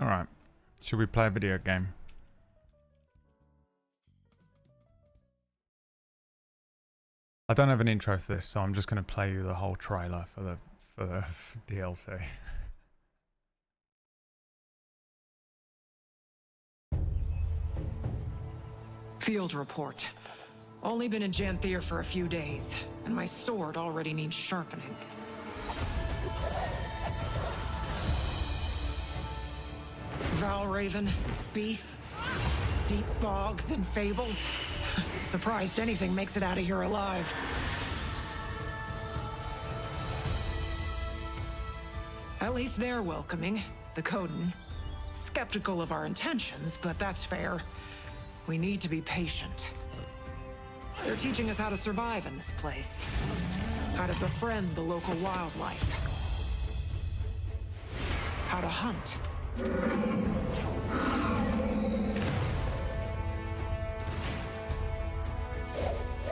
Alright. Should we play a video game? I don't have an intro for this, so I'm just going to play you the whole trailer for the DLC. Field report. Only been in Janthir for a few days, and my sword already needs sharpening. Valraven, beasts, deep bogs and fables. Surprised anything makes it out of here alive. At least they're welcoming, the Coden. Skeptical of our intentions, but that's fair. We need to be patient. They're teaching us how to survive in this place. How to befriend the local wildlife. How to hunt.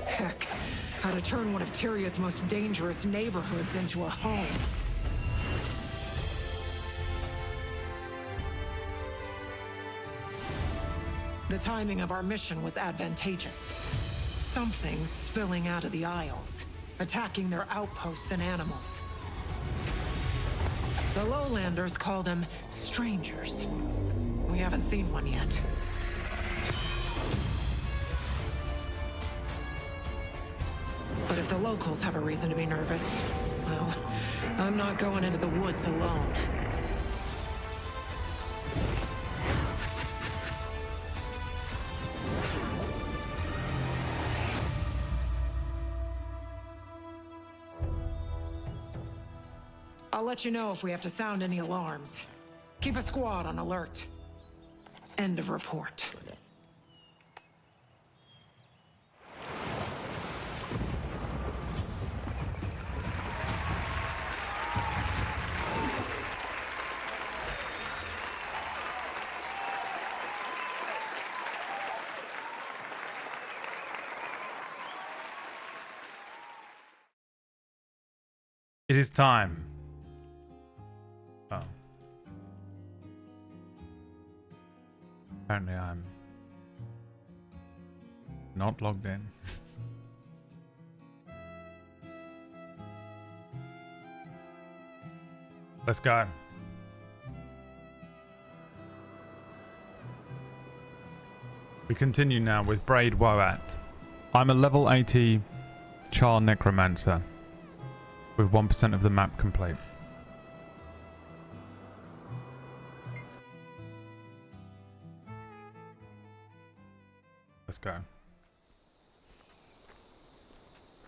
Heck, how to turn one of Tyria's most dangerous neighborhoods into a home. The timing of our mission was advantageous. Something's spilling out of the Isles, attacking their outposts and animals. The Lowlanders call them strangers. We haven't seen one yet. But if the locals have a reason to be nervous, well, I'm not going into the woods alone. I'll let you know if we have to sound any alarms. Keep a squad on alert. End of report. It is time. Oh. Apparently I'm not logged in. Let's go. We continue now with Braid Woat. I'm a level 80 Char Necromancer with 1% of the map complete. Let's go.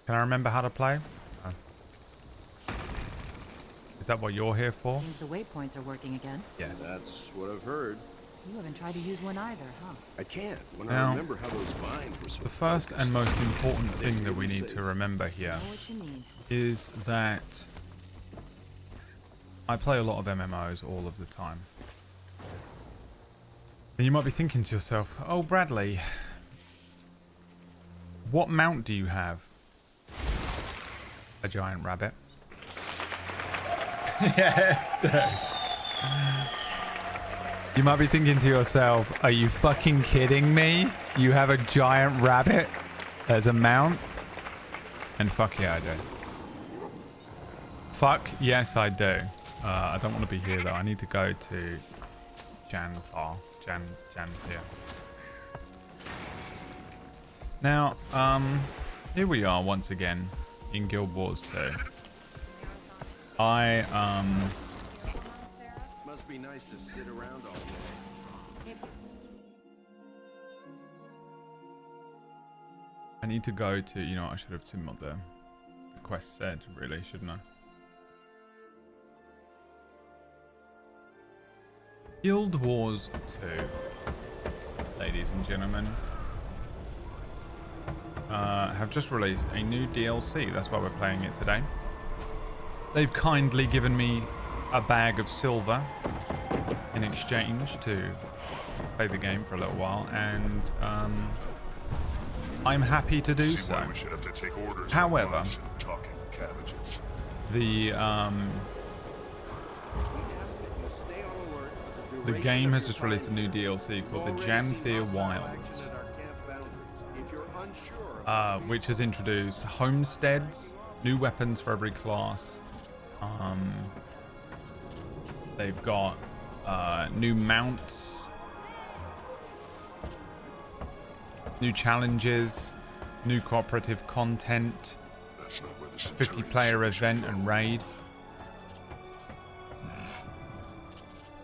Can I remember how to play? Oh. Is that what you're here for? Seems the waypoints are working again. Yes. That's what I've heard. You haven't tried to use one either, huh? I can't. When Now, I remember how those vines were so The first focused, and most important I thing think that we you'll be need to safe. remember here Know what you need. is that I play a lot of MMOs all of the time. And you might be thinking to yourself, oh Bradley, what mount do you have? A giant rabbit. Yes, you might be thinking to yourself, are you fucking kidding me? You have a giant rabbit as a mount? And fuck yeah, I do. Fuck yes, I do. I don't want to be here though. I need to go to Janthir. Janthir. Now, here we are once again in Guild Wars 2. Must be nice to sit around all day. I need to go to, you know, I should have seen what the quest said, really, shouldn't I? Guild Wars 2, ladies and gentlemen, have just released a new DLC. That's why we're playing it today. They've kindly given me a bag of silver in exchange to play the game for a little while, and I'm happy to do so. However, the The game has just released a new DLC called the Janthir Wilds, which has introduced homesteads, new weapons for every class. They've got new mounts, new challenges, new cooperative content, 50-player event and raid.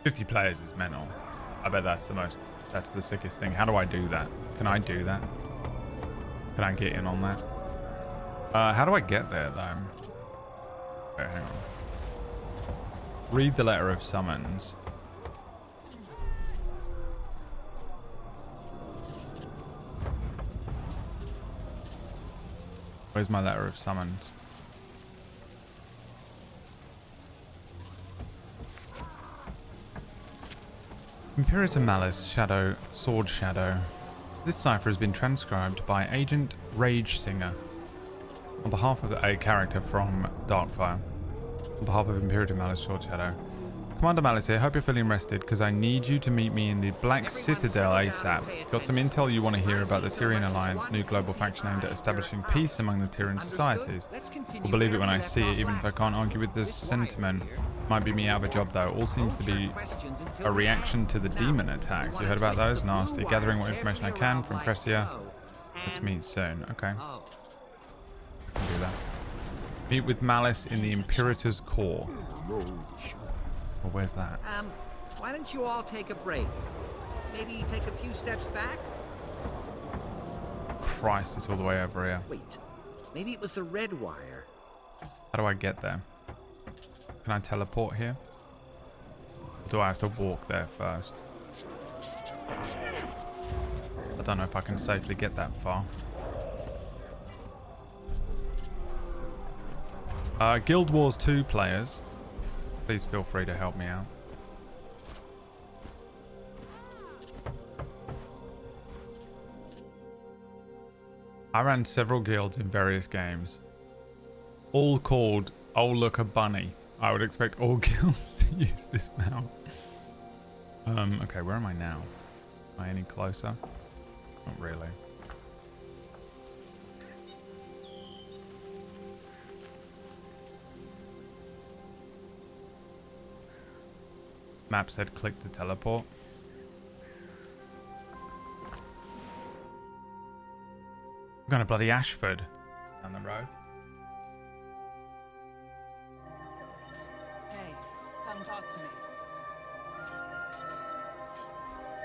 50 players is mental. I bet that's the sickest thing. How do I do that? Can I do that? Can I get in on that? How do I get there though? Okay, hang on. Read the letter of summons. Where's my letter of summons? Imperator Malice, Shadow, Sword Shadow. This cipher has been transcribed by Agent Rage Singer on behalf of a character from Darkfire. On behalf of Imperator Malice, Sword Shadow. Commander Malice here, hope you're feeling rested because I need you to meet me in the Black Citadel ASAP. Got some intel you want to hear about the Tyrian Alliance, new global faction aimed at establishing peace among the Tyrian societies. Will believe it when I see it, even if I can't argue with this sentiment. Might be me out of a job though. All seems to be a reaction to the demon attacks. You heard about those? Nasty. Gathering what information I can from Crescia. Let's meet soon. Okay. I can do that. Meet with Malice in the Imperator's Core. Well, where's that? Why don't you all take a break? Maybe take a few steps back? Christ, it's all the way over here. Wait, maybe it was the red wire. How do I get there? Can I teleport here? Or do I have to walk there first? I don't know if I can safely get that far. Guild Wars 2 players, please feel free to help me out. I ran several guilds in various games, all called Oh Look a Bunny. I would expect all guilds to use this mount. Okay, where am I now? Am I any closer? Not really. Map said click to teleport. I'm going to bloody Ashford. It's down the road. Hey, come talk to me.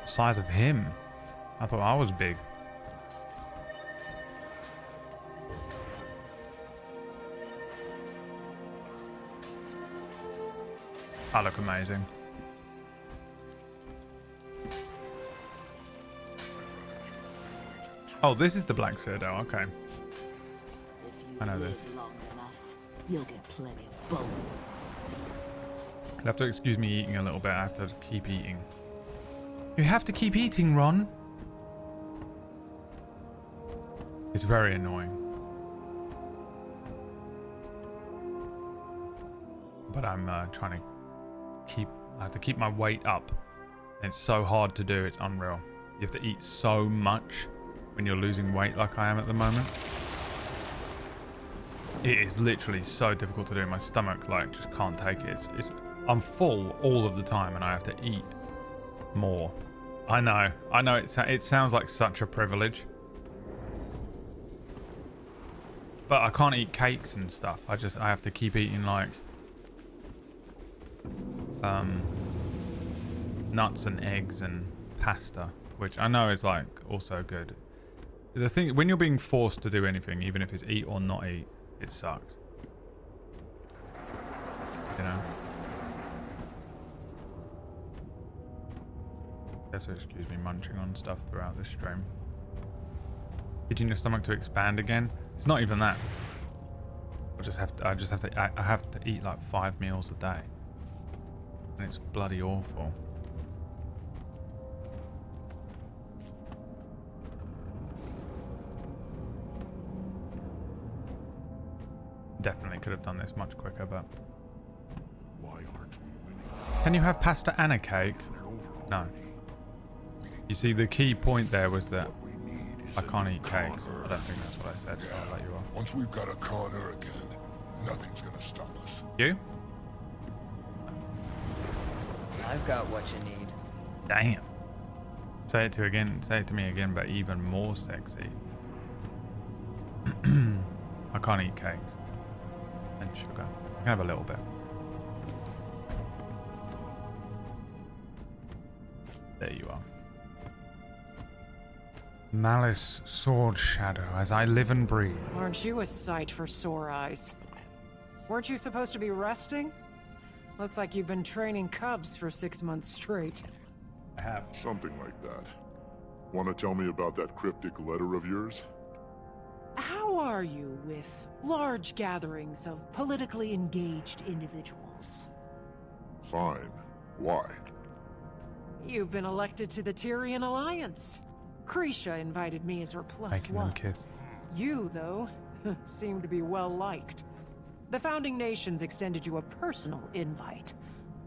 The size of him. I thought I was big. I look amazing. Oh, this is the Black Citadel. Okay. I know this. Long enough, you'll get plenty of both. You'll have to excuse me eating a little bit. I have to keep eating. You have to keep eating, Ron. It's very annoying. But I'm trying to keep... I have to keep my weight up. And it's so hard to do. It's unreal. You have to eat so much when you're losing weight like I am at the moment. It is literally so difficult to do. My stomach like just can't take it. I'm full all of the time and I have to eat more. I know it sounds like such a privilege. But I can't eat cakes and stuff. I have to keep eating like nuts and eggs and pasta, which I know is like also good. The thing, when you're being forced to do anything, even if it's eat or not eat, it sucks. You know? You have to excuse me munching on stuff throughout this stream. Teaching your stomach to expand again? It's not even that. I have to eat like 5 meals a day. And it's bloody awful. Definitely could have done this much quicker, but... Why aren't we winning? Can you have pasta and a cake? No. You see, the key point there was that I can't eat cakes. I don't think that's what I said, so I'll let you off. Once we've got a Connor again, nothing's gonna stop us. You? I've got what you need. Damn. Say it to me again, but even more sexy. I can't eat cakes. And sugar. I can have a little bit. There you are. Malice Sword Shadow, as I live and breathe. Aren't you a sight for sore eyes? Weren't you supposed to be resting? Looks like you've been training cubs for 6 months straight. I have. Something like that. Want to tell me about that cryptic letter of yours? How are you with large gatherings of politically engaged individuals? Fine. Why? You've been elected to the Tyrian Alliance. Krisha invited me as her Making them +1. kiss. You, though, seem to be well liked. The founding nations extended you a personal invite.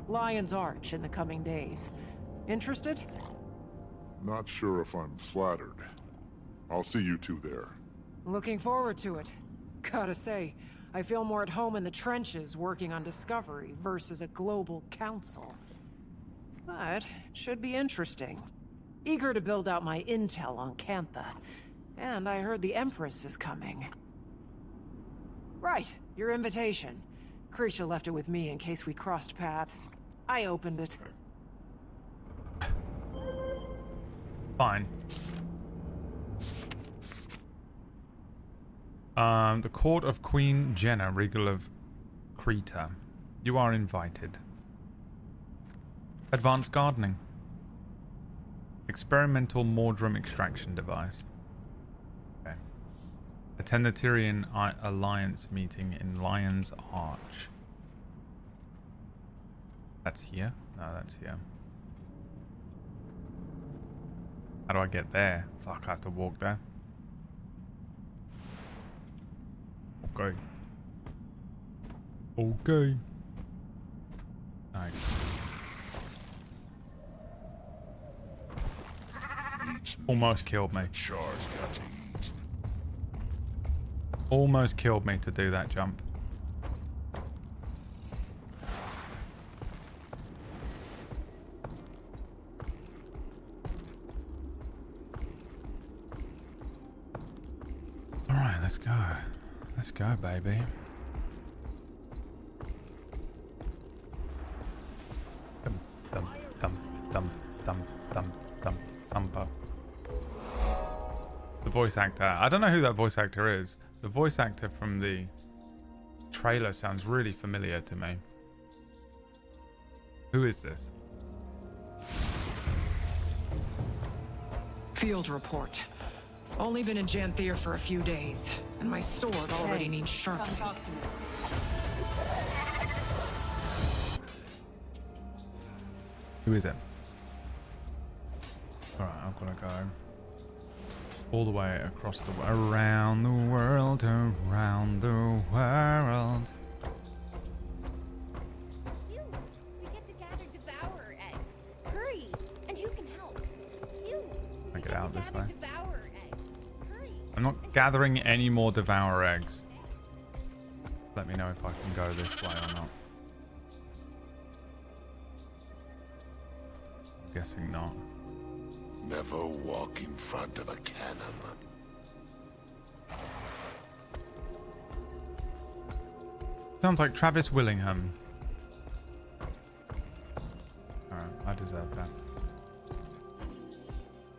Lion's Arch in the coming days. Interested? Not sure if I'm flattered. I'll see you two there. Looking forward to it. Gotta say, I feel more at home in the trenches working on Discovery versus a global council. But it should be interesting. Eager to build out my intel on Cantha. And I heard the Empress is coming. Right, your invitation. Krisha left it with me in case we crossed paths. I opened it. Fine. The court of Queen Jenna, Regal of Creta. You are invited. Advanced gardening. Experimental Mordrum extraction device. Okay. Attend the Tyrian Alliance meeting in Lion's Arch. That's here? No, that's here. How do I get there? Fuck, I have to walk there. Okay. Okay. Alright. Almost killed me. Char's got to eat. Almost killed me to do that jump. Alright, let's go. Let's go, baby. Dum, dum, dum, dum, dum, dum, dum, thumper. The voice actor. I don't know who that voice actor is. The voice actor from the trailer sounds really familiar to me. Who is this? Field report. Only been in Janthir for a few days, and my sword already needs sharpening. Come talk to me. Who is it? Alright, I've got to go all the way across the around the world, around the world. You! We get to gather devourer eggs. Hurry! And you can help. You! I get out this way. Devourer eggs. Hurry! I'm not gathering any more devour eggs. Let me know if I can go this way or not. I'm guessing not. Never walk in front of a cannon. Sounds like Travis Willingham. Alright, I deserve that.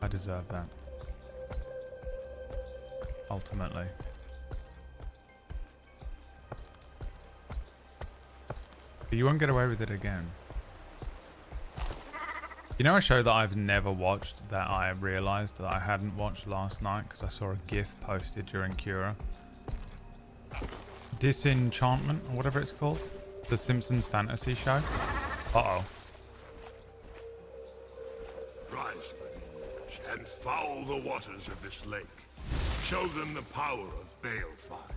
I deserve that. Ultimately. But you won't get away with it again. You know a show that I've never watched that I realised that I hadn't watched last night because I saw a GIF posted during Cura? Disenchantment, or whatever it's called. The Simpsons fantasy show. Uh-oh. Rise, and foul the waters of this lake. Show them the power of balefire.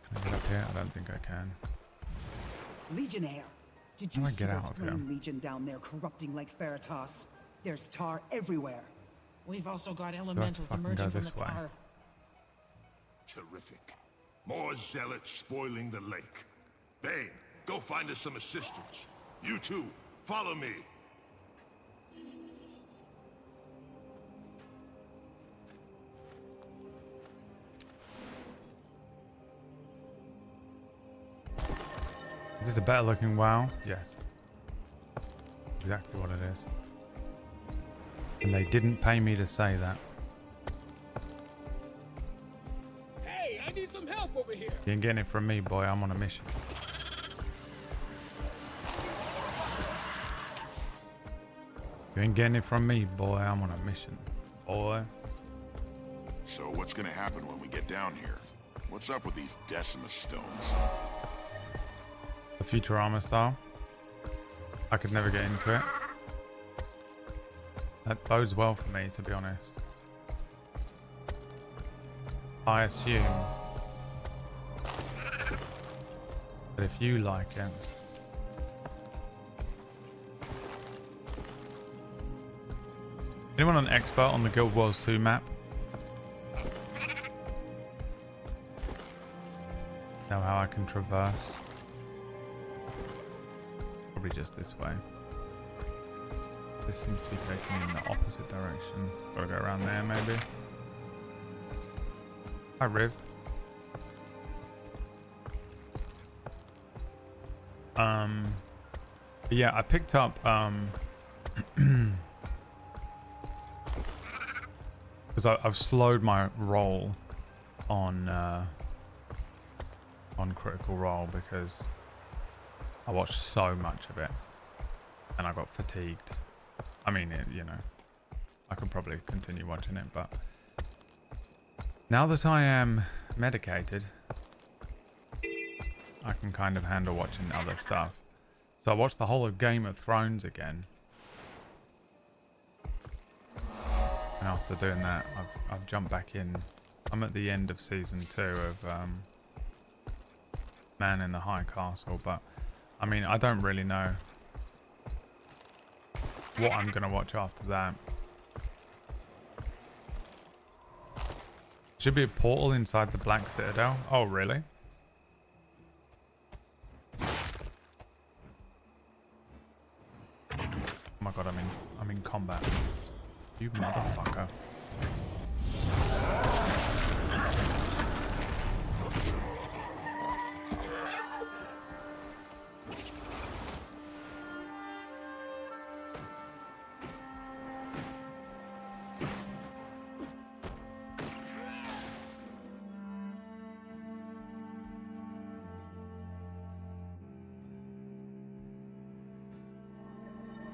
Can I get up here? I don't think I can. Legionnaire, Did How you do I see get those out of here? flame legion down there corrupting like Veritas? There's tar everywhere. We've also got Do I have to elementals fucking go emerging from this the way? tar. Terrific. More zealots spoiling the lake. Bane, go find us some assistance. You two, follow me. Is this a better looking WoW? Yes. Exactly what it is. And they didn't pay me to say that. Hey, I need some help over here. You ain't getting it from me, boy. I'm on a mission. You ain't getting it from me, boy. I'm on a mission, boy. So what's gonna happen when we get down here? What's up with these Decimus stones? The Futurama style. I could never get into it. That bodes well for me, to be honest. I assume that if you like it, anyone an expert on the Guild Wars 2 map? Know how I can traverse? Probably just this way. This seems to be taking me in the opposite direction. Gotta go around there, maybe. Hi, Riv. But yeah, I picked up because I've slowed my roll on Critical Role because I watched so much of it and I got fatigued. I mean, you know, I could probably continue watching it, but now that I am medicated, I can kind of handle watching other stuff. So I watched the whole of Game of Thrones again. And after doing that, I've jumped back in. I'm at the end of season 2 of Man in the High Castle, but I mean, I don't really know what I'm gonna watch after that. Should be a portal inside the Black Citadel. Oh, really? Oh my god, I'm in combat. You motherfucker.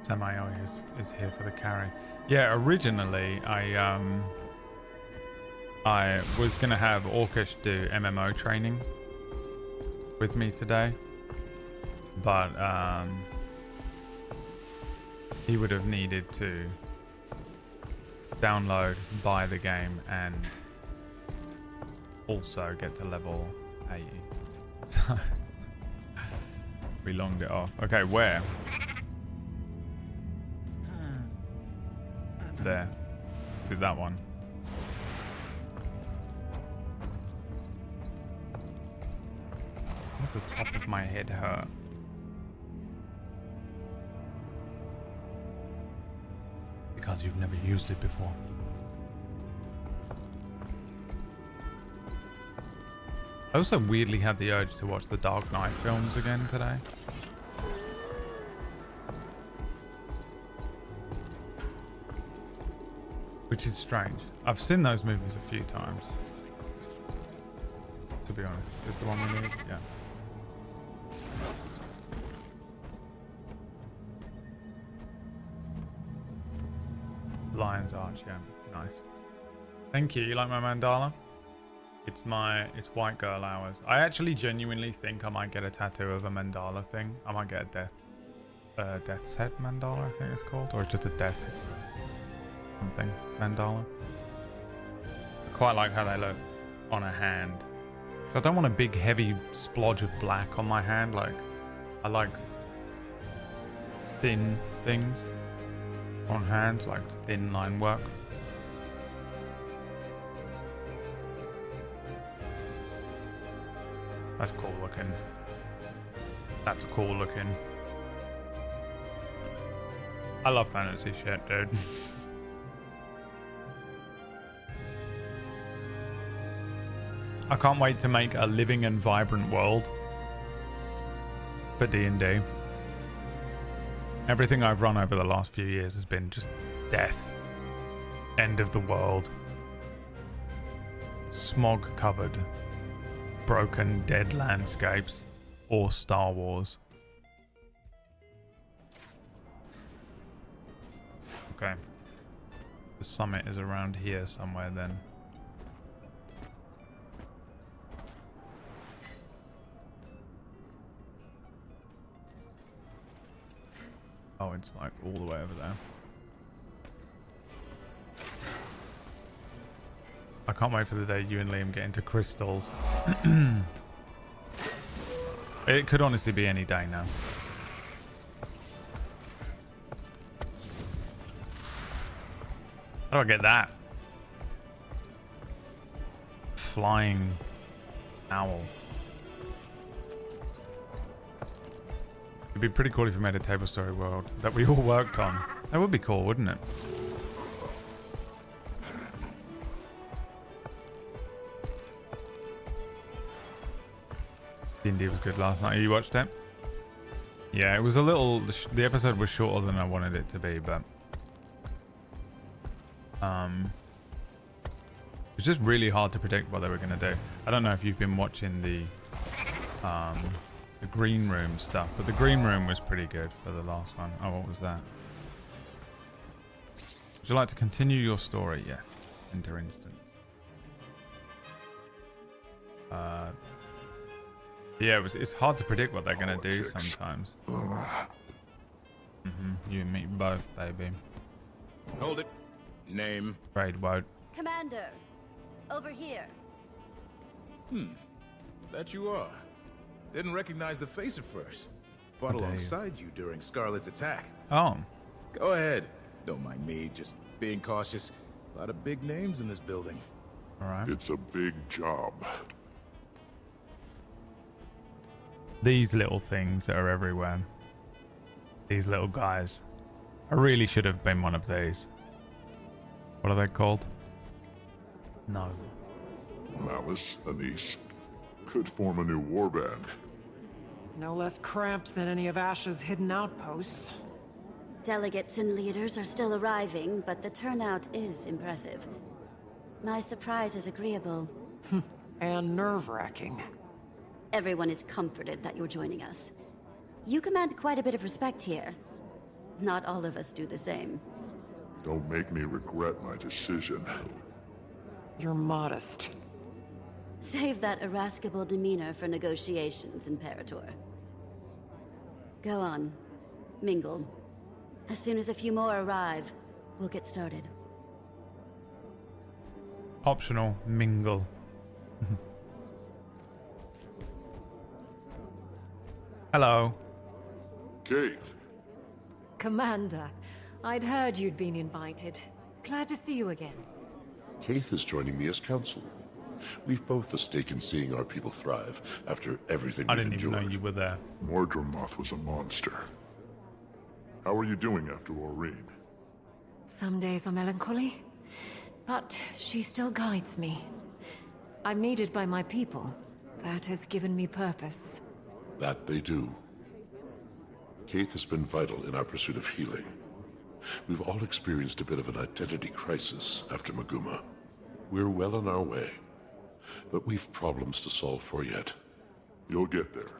Samayo is here for the carry. Yeah, originally I was gonna have Orcish do MMO training with me today, but he would have needed to download, buy the game, and also get to level 80. So we longed it off. Okay, where? There. Is it that one? What's the top of my head hurt? Because you've never used it before. I also weirdly had the urge to watch the Dark Knight films again today. Which is strange. I've seen those movies a few times. To be honest. Is this the one we need? Yeah. Lion's Arch, yeah. Nice. Thank you. You like my mandala? It's white girl hours. I actually genuinely think I might get a tattoo of a mandala thing. I might get a death set mandala, I think it's called. Or just a death something mandala. I quite like how they look on a hand. So I don't want a big heavy splodge of black on my hand. Like, I like thin things on hands, like thin line work. That's cool looking. That's cool looking. I love fantasy shit, dude. I can't wait to make a living and vibrant world for D&D. Everything I've run over the last few years has been just death. End of the world. Smog covered. Broken dead landscapes. Or Star Wars. Okay. The summit is around here somewhere then. Oh, it's like all the way over there. I can't wait for the day you and Liam get into crystals. It could honestly be any day now. How do I get that? Flying owl. It'd be pretty cool if we made a table story world that we all worked on. That would be cool, wouldn't it? D&D was good last night. You watched it? Yeah, it was a little... The episode was shorter than I wanted it to be, but... It's just really hard to predict what they were going to do. I don't know if you've been watching the green room stuff, but the green room was pretty good for the last one. Oh, what was that? Would you like to continue your story? Yes. Enter instance. Yeah, it's hard to predict what they're going to do sometimes. You and me both, baby. Hold it. Name? Trade won't. Commander, over here. That you are. Didn't recognize the face at first. Fought alongside you during Scarlet's attack. Oh. Go ahead. Don't mind me, just being cautious. A lot of big names in this building. Alright. It's a big job. These little things that are everywhere. These little guys. I really should have been one of these. What are they called? No. Malice, Anise. Could form a new warband. No less cramped than any of Ash's hidden outposts. Delegates and leaders are still arriving, but the turnout is impressive. My surprise is agreeable. And nerve-wracking. Everyone is comforted that you're joining us. You command quite a bit of respect here. Not all of us do the same. Don't make me regret my decision. You're modest. Save that irascible demeanor for negotiations, Imperator. Go on. Mingle. As soon as a few more arrive, we'll get started. Optional. Mingle. Hello. Keith. Commander, I'd heard you'd been invited. Glad to see you again. Keith is joining me as counsel. We've both a stake in seeing our people thrive after everything we've endured. I didn't even know you were there. Mordremoth was a monster. How are you doing after Aurene? Some days are melancholy, but she still guides me. I'm needed by my people. That has given me purpose. That they do. Keith has been vital in our pursuit of healing. We've all experienced a bit of an identity crisis after Maguma. We're well on our way, but we've problems to solve for yet. You'll get there.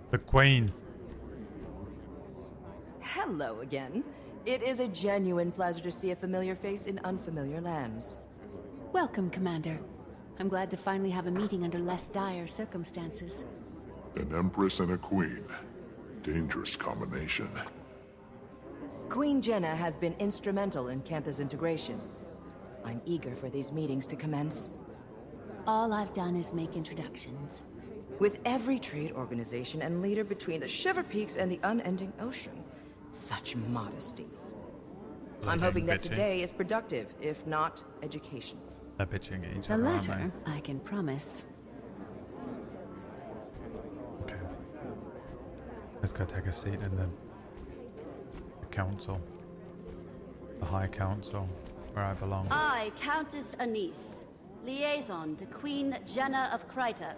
The Queen. Hello again. It is a genuine pleasure to see a familiar face in unfamiliar lands. Welcome, Commander. I'm glad to finally have a meeting under less dire circumstances. An empress and a queen. Dangerous combination. Queen Jenna has been instrumental in Cantha's integration. I'm eager for these meetings to commence. All I've done is make introductions. With every trade organization and leader between the Shiver Peaks and the unending ocean. Such modesty. I'm hoping that today is productive, if not educational. They're bitching at each The other, aren't latter, I can promise. they? Okay. Let's go take a seat in the council. The High Council, where I belong. I, Countess Anise, liaison to Queen Jenna of Kryta,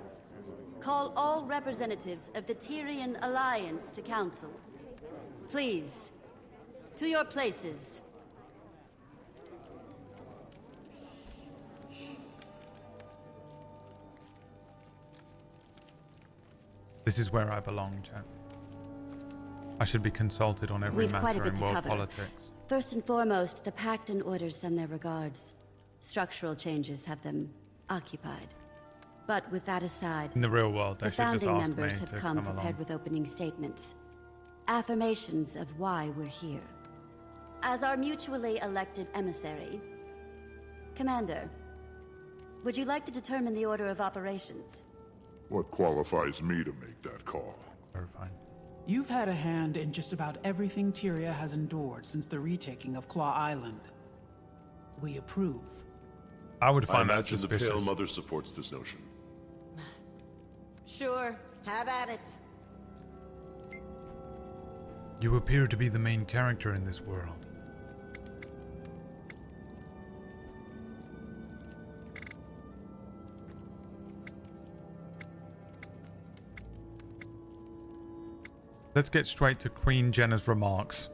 call all representatives of the Tyrian Alliance to council. Please, to your places. This is where I belong, chat. I should be consulted on every We've quite a matter bit in to world cover. politics. First and foremost, the Pact and Orders send their regards. Structural changes have them occupied. But with that aside, In the real world, they the should just founding ask me members to have come come prepared along. with opening statements. Affirmations of why we're here. As our mutually elected emissary, Commander, would you like to determine the order of operations? What qualifies me to make that call? Very fine. You've had a hand in just about everything Tyria has endured since the retaking of Claw Island. We approve. I would I find that imagine the Pale suspicious. Mother supports this notion. Sure, have at it. You appear to be the main character in this world. Let's get straight to Queen Jenna's remarks.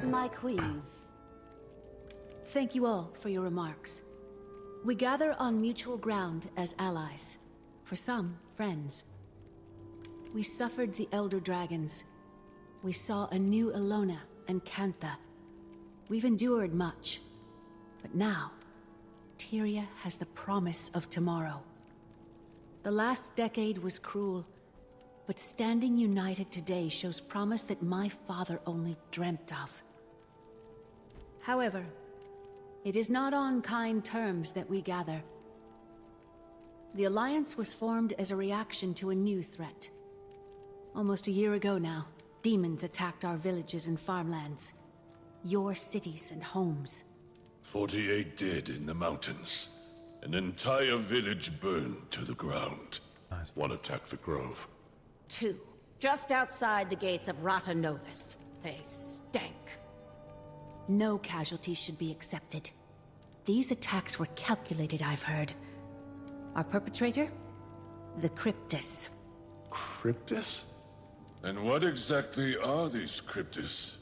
My queen. Thank you all for your remarks. We gather on mutual ground as allies. For some, friends. We suffered the Elder Dragons. We saw a new Ilona and Cantha. We've endured much. But now, Tyria has the promise of tomorrow. The last decade was cruel, but standing united today shows promise that my father only dreamt of. However, it is not on kind terms that we gather. The Alliance was formed as a reaction to a new threat. Almost a year ago now, demons attacked our villages and farmlands. Your cities and homes. 48 dead in the mountains. An entire village burned to the ground. Nice. One attacked the grove. 2, just outside the gates of Rata Novus. They stank. No casualties should be accepted. These attacks were calculated, I've heard. Our perpetrator? The Cryptus. Cryptus? And what exactly are these cryptis?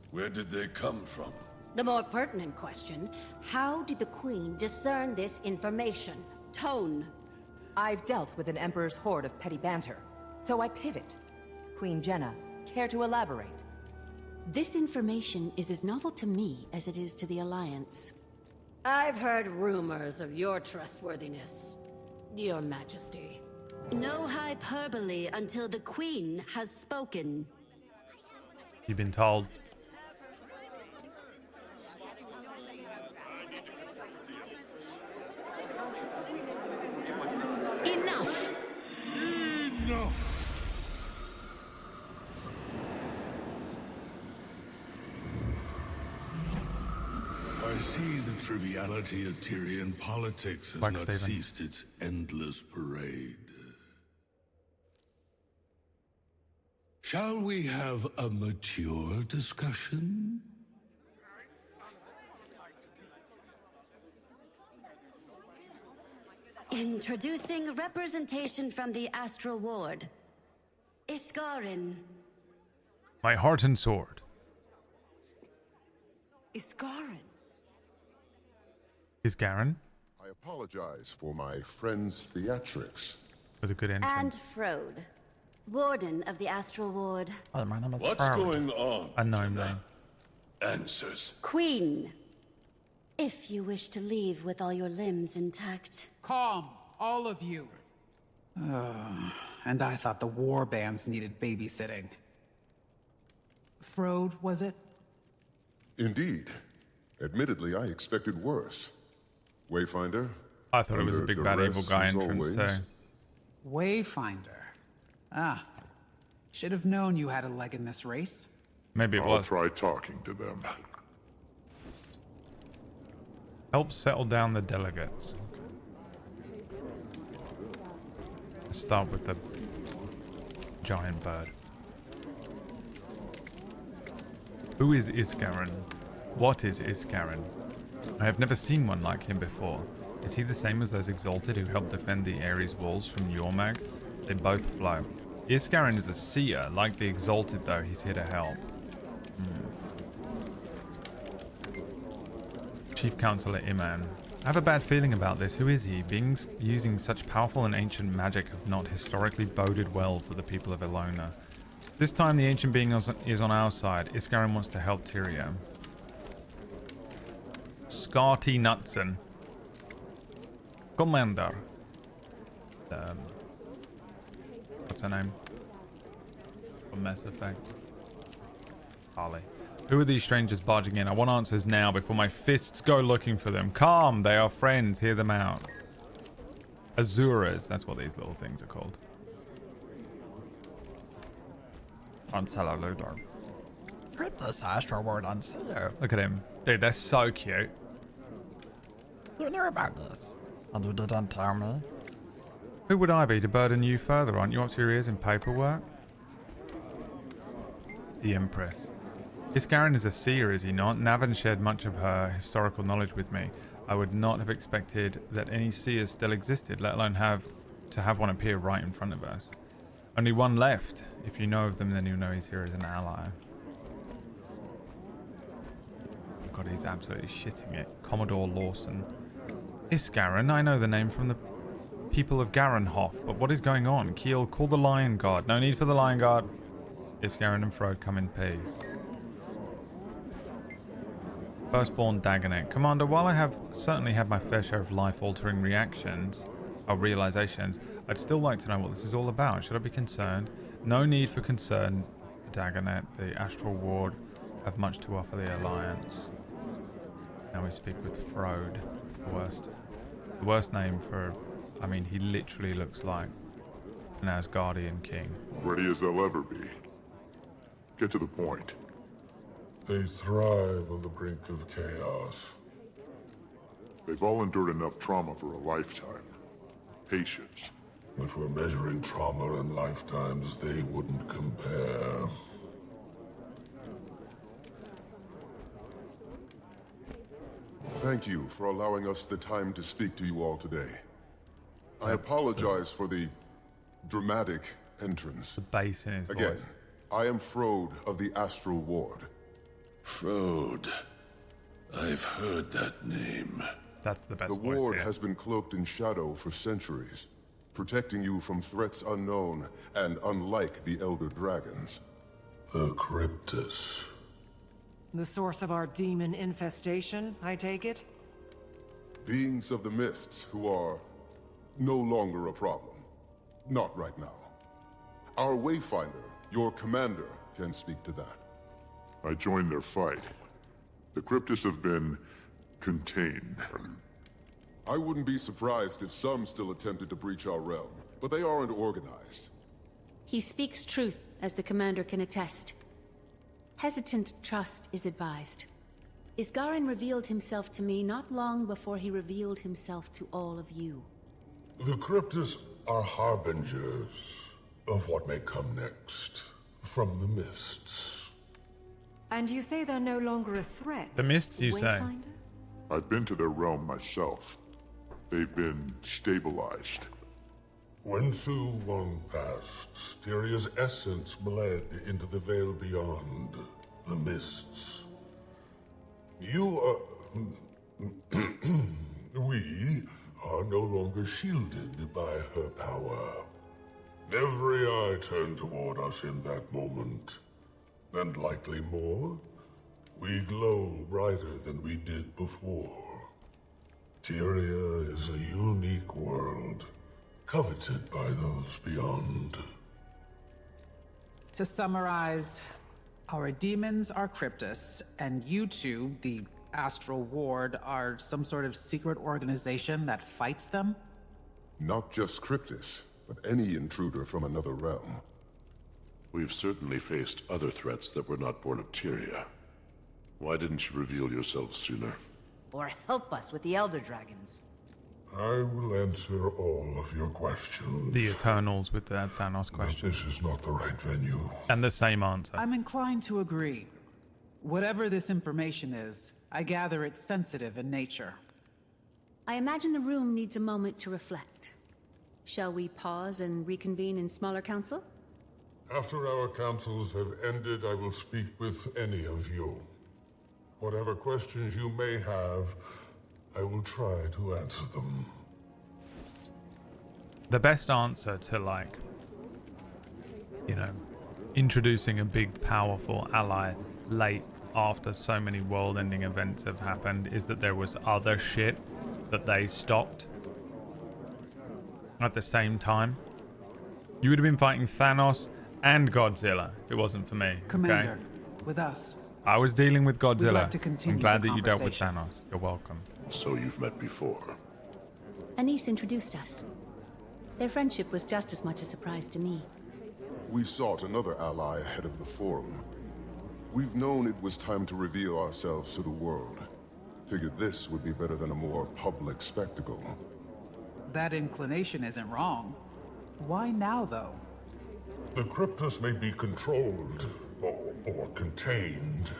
Where did they come from? The more pertinent question, how did the Queen discern this information? Tone. I've dealt with an Emperor's horde of petty banter, so I pivot. Queen Jenna, care to elaborate? This information is as novel to me as it is to the Alliance. I've heard rumors of your trustworthiness, Your Majesty. No hyperbole until the Queen has spoken. You've been told. Enough! Enough! I see the triviality of Tyrian politics has Like not Stephen. ceased its endless parade. Shall we have a mature discussion? Introducing representation from the Astral Ward. Iskarin. My heart and sword. Iskarin. Is Garen? I apologize for my friend's theatrics. Was a good And entrance. Frode. Warden of the Astral Ward. Oh, my name is What's Frode. going on? Unknown name. Answers. Queen. If you wish to leave with all your limbs intact. Calm, all of you. And I thought the war bands needed babysitting. Frode, was it? Indeed. Admittedly, I expected worse. Wayfinder, I thought it was a big bad evil guy entrance too. Wayfinder. Ah. Should have known you had a leg in this race. Maybe it I'll was. try talking to them. Help settle down the delegates. Let's start with the giant bird. Who is Iskarin? What is Iskarin? I have never seen one like him before. Is he the same as those Exalted who helped defend the Ares walls from Yormag? They both flow. Iskarin is a seer. Like the Exalted though, he's here to help. Chief Counselor Iman. I have a bad feeling about this. Who is he? Beings using such powerful and ancient magic have not historically boded well for the people of Elona. This time the ancient being is on our side. Iskarin wants to help Tyria. Scarty Knutson. Commander. What's her name? For Mass Effect. Harley. Who are these strangers barging in? I want answers now before my fists go looking for them. Calm, they are friends. Hear them out. Azuras, that's what these little things are called. Chancellor Ludor. Cryptus Astral Ward Unseer. Look at him. Dude, they're so cute. You knew about this, and you didn't tell me. Who would I be to burden you further? Aren't you up to your ears in paperwork? The Empress. Iskarin is a seer, is he not? Navin shared much of her historical knowledge with me. I would not have expected that any seers still existed, let alone have one appear right in front of us. Only one left. If you know of them, then you'll know he's here as an ally. Oh God, he's absolutely shitting it. Commodore Lawson. Iskarin, I know the name from the people of Garenhof, but what is going on? Keel, call the Lion Guard. No need for the Lion Guard. Iskarin and Frode come in peace. Firstborn Dagonet. Commander, while I have certainly had my fair share of life-altering reactions, or realizations, I'd still like to know what this is all about. Should I be concerned? No need for concern, Dagonet. The Astral Ward have much to offer the Alliance. Now we speak with Frode. The worst name for... I mean, he literally looks like an Asgardian king. Ready as they'll ever be. Get to the point. They thrive on the brink of chaos. They've all endured enough trauma for a lifetime. Patience. If we're measuring trauma and lifetimes, they wouldn't compare. Thank you for allowing us the time to speak to you all today. I apologize for the dramatic entrance. The bass in his Again, voice. I am Frode of the Astral Ward. Frode. I've heard that name. That's the best The voice Ward here. has been cloaked in shadow for centuries, protecting you from threats unknown and unlike the Elder Dragons. The Cryptus. The source of our demon infestation, I take it? Beings of the Mists who are no longer a problem. Not right now. Our Wayfinder, your commander, can speak to that. I joined their fight. The Cryptus have been contained. I wouldn't be surprised if some still attempted to breach our realm, but they aren't organized. He speaks truth, as the commander can attest. Hesitant trust is advised. Isgarin revealed himself to me not long before he revealed himself to all of you. The Cryptus are harbingers of what may come next from the Mists. And you say they're no longer a threat? The Mists, you say? Wayfinder? I've been to their realm myself. They've been stabilized. When Su Wong passed, Tyria's essence bled into the veil beyond, the Mists. We are no longer shielded by her power. Every eye turned toward us in that moment. And likely more, we glow brighter than we did before. Tyria is a unique world, coveted by those beyond. To summarize, our demons are Cryptus, and you two, the Astral Ward are some sort of secret organization that fights them? Not just Cryptus, but any intruder from another realm. We've certainly faced other threats that were not born of Tyria. Why didn't you reveal yourself sooner? Or help us with the Elder Dragons. I will answer all of your questions. The Eternals with the Thanos question. But this is not the right venue. And the same answer. I'm inclined to agree. Whatever this information is, I gather it's sensitive in nature. I imagine the room needs a moment to reflect. Shall we pause and reconvene in smaller council? After our councils have ended, I will speak with any of you. Whatever questions you may have, I will try to answer them. The best answer to, like, you know, introducing a big, powerful ally late after so many world-ending events have happened is that there was other shit that they stopped at the same time. You would have been fighting Thanos and Godzilla if it wasn't for me. Commander, okay? with us. I was dealing with Godzilla. We'd like to continue I'm glad the that you dealt with conversation. Thanos. You're welcome. So you've met before. Anise introduced us. Their friendship was just as much a surprise to me. We sought another ally ahead of the forum. We've known it was time to reveal ourselves to the world. Figured this would be better than a more public spectacle. That inclination isn't wrong. Why now, though? The Cryptus may be controlled or contained,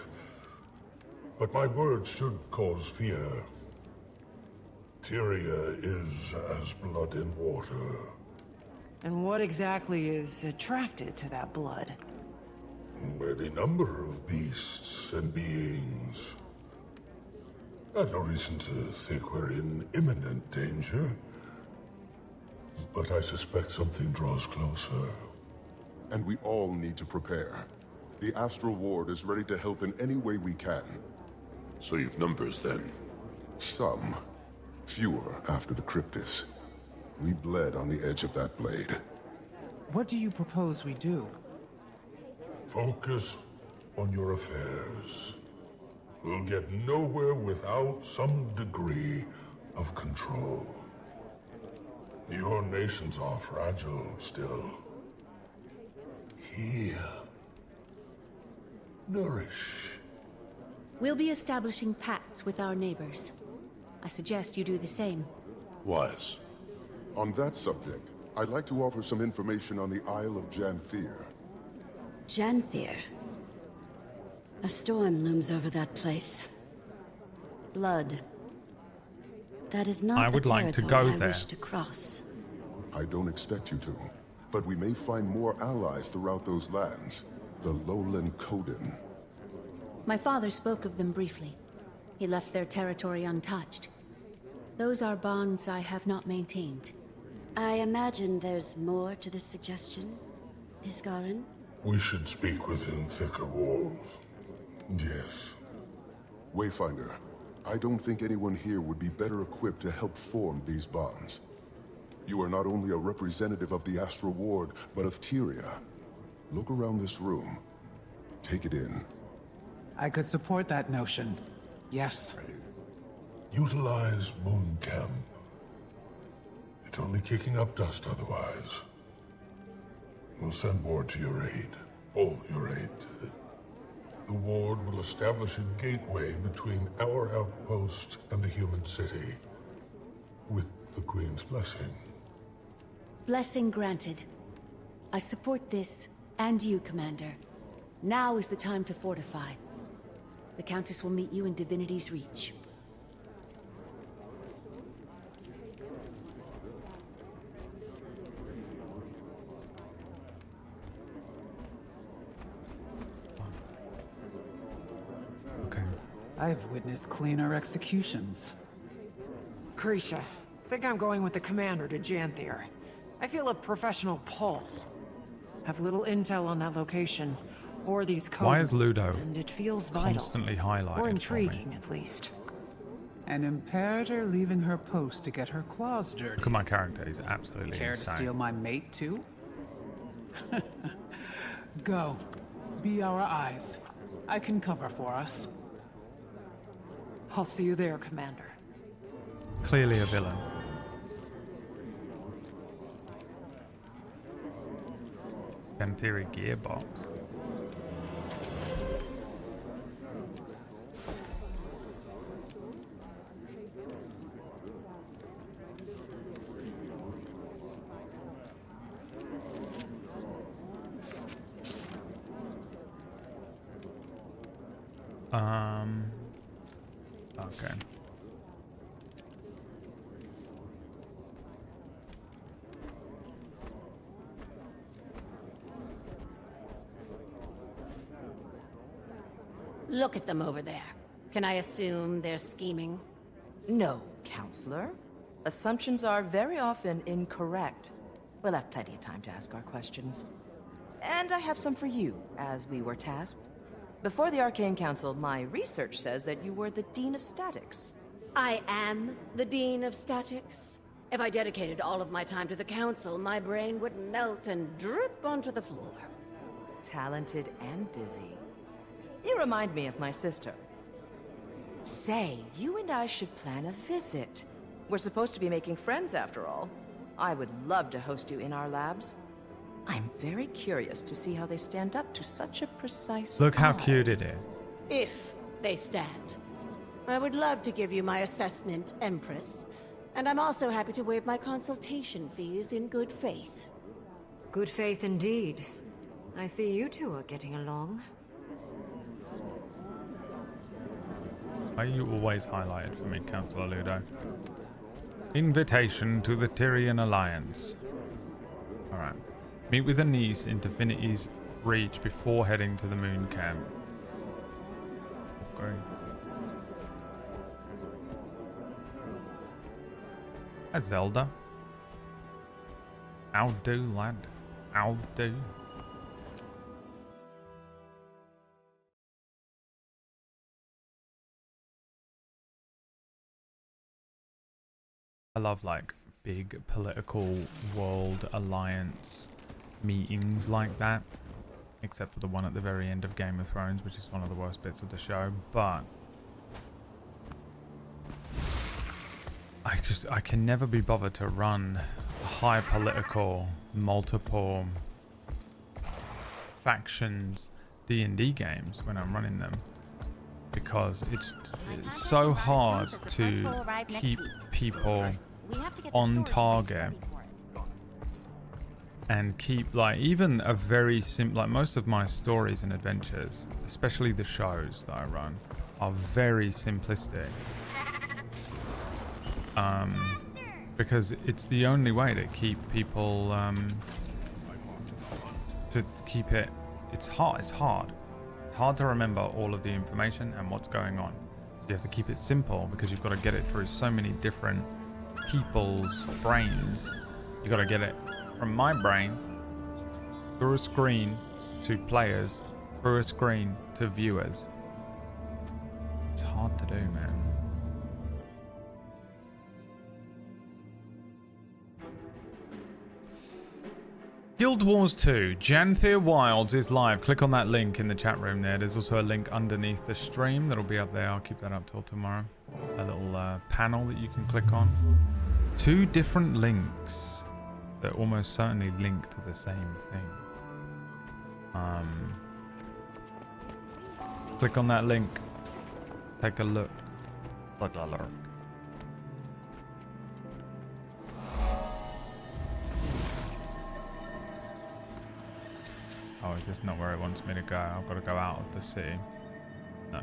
but my words should cause fear. Tyria is as blood in water. And what exactly is attracted to that blood? Any number of beasts and beings. I've no reason to think we're in imminent danger, but I suspect something draws closer. And we all need to prepare. The Astral Ward is ready to help in any way we can. So you've numbers then? Some. Fewer after the Cryptus. We bled on the edge of that blade. What do you propose we do? Focus on your affairs. We'll get nowhere without some degree of control. Your nations are fragile still. Heal. Nourish. We'll be establishing pacts with our neighbors. I suggest you do the same. Wise. On that subject, I'd like to offer some information on the Isle of Janthir. Janthir. A storm looms over that place. Blood. That is not I would a like to territory go there. I wish to cross. I don't expect you to, but we may find more allies throughout those lands. The lowland Coden. My father spoke of them briefly. He left their territory untouched. Those are bonds I have not maintained. I imagine there's more to this suggestion, Iskarin? We should speak within thicker walls. Yes. Wayfinder, I don't think anyone here would be better equipped to help form these bonds. You are not only a representative of the Astral Ward, but of Tyria. Look around this room. Take it in. I could support that notion. Yes. Utilize Moon Camp. It's only kicking up dust otherwise. We'll send word to your aid. All your aid. The Ward will establish a gateway between our outpost and the human city. With the Queen's blessing. Blessing granted. I support this, and you, Commander. Now is the time to fortify. The Countess will meet you in Divinity's Reach. Okay. I've witnessed cleaner executions. Krisha, think I'm going with the commander to Janthir. I feel a professional pull. Have little intel on that location, or these codes. Why is Ludo and it feels vital, constantly highlighted or for me? intriguing at least. An imperator leaving her post to get her claws dirty. Look at my character. He's absolutely Care insane. to steal my mate too? Go. Be our eyes. I can cover for us. I'll see you there, Commander. Clearly a villain. Janthir gearbox. Okay. Look at them over there. Can I assume they're scheming? No, Counselor. Assumptions are very often incorrect. We'll have plenty of time to ask our questions. And I have some for you, as we were tasked. Before the Arcane Council, my research says that you were the Dean of Statics. I am the Dean of Statics. If I dedicated all of my time to the Council, my brain would melt and drip onto the floor. Talented and busy. You remind me of my sister. Say, you and I should plan a visit. We're supposed to be making friends after all. I would love to host you in our labs. I'm very curious to see how they stand up to such a precise... Look how cute it is. If they stand. I would love to give you my assessment, Empress. And I'm also happy to waive my consultation fees in good faith. Good faith indeed. I see you two are getting along. Why are you always highlighted for me, Councillor Ludo? Invitation to the Tyrian Alliance. Alright. Meet with Anise in Divinity's Reach before heading to the moon camp. Okay. Hi, Zelda. How do, lad? How do? I love like big political world alliance meetings like that, except for the one at the very end of Game of Thrones, which is one of the worst bits of the show. But I can never be bothered to run high political multiple factions D&D games when I'm running them, because it's so hard to keep people on target and keep like even a very simple, like most of my stories and adventures, especially the shows that I run, are very simplistic, because it's the only way to keep people to keep it. It's hard to remember all of the information and what's going on, so you have to keep it simple because you've got to get it through so many different people's brains. You got to get it from my brain through a screen to players, through a screen to viewers. It's hard to do, man. Guild Wars 2, Janthir Wilds is live. Click on that link in the chat room there. There's also a link underneath the stream that'll be up there. I'll keep that up till tomorrow. A little panel that you can click on. 2 different links that almost certainly link to the same thing. Click on that link. Take a look. Take a look. Oh, is this not where it wants me to go? I've got to go out of the city. No.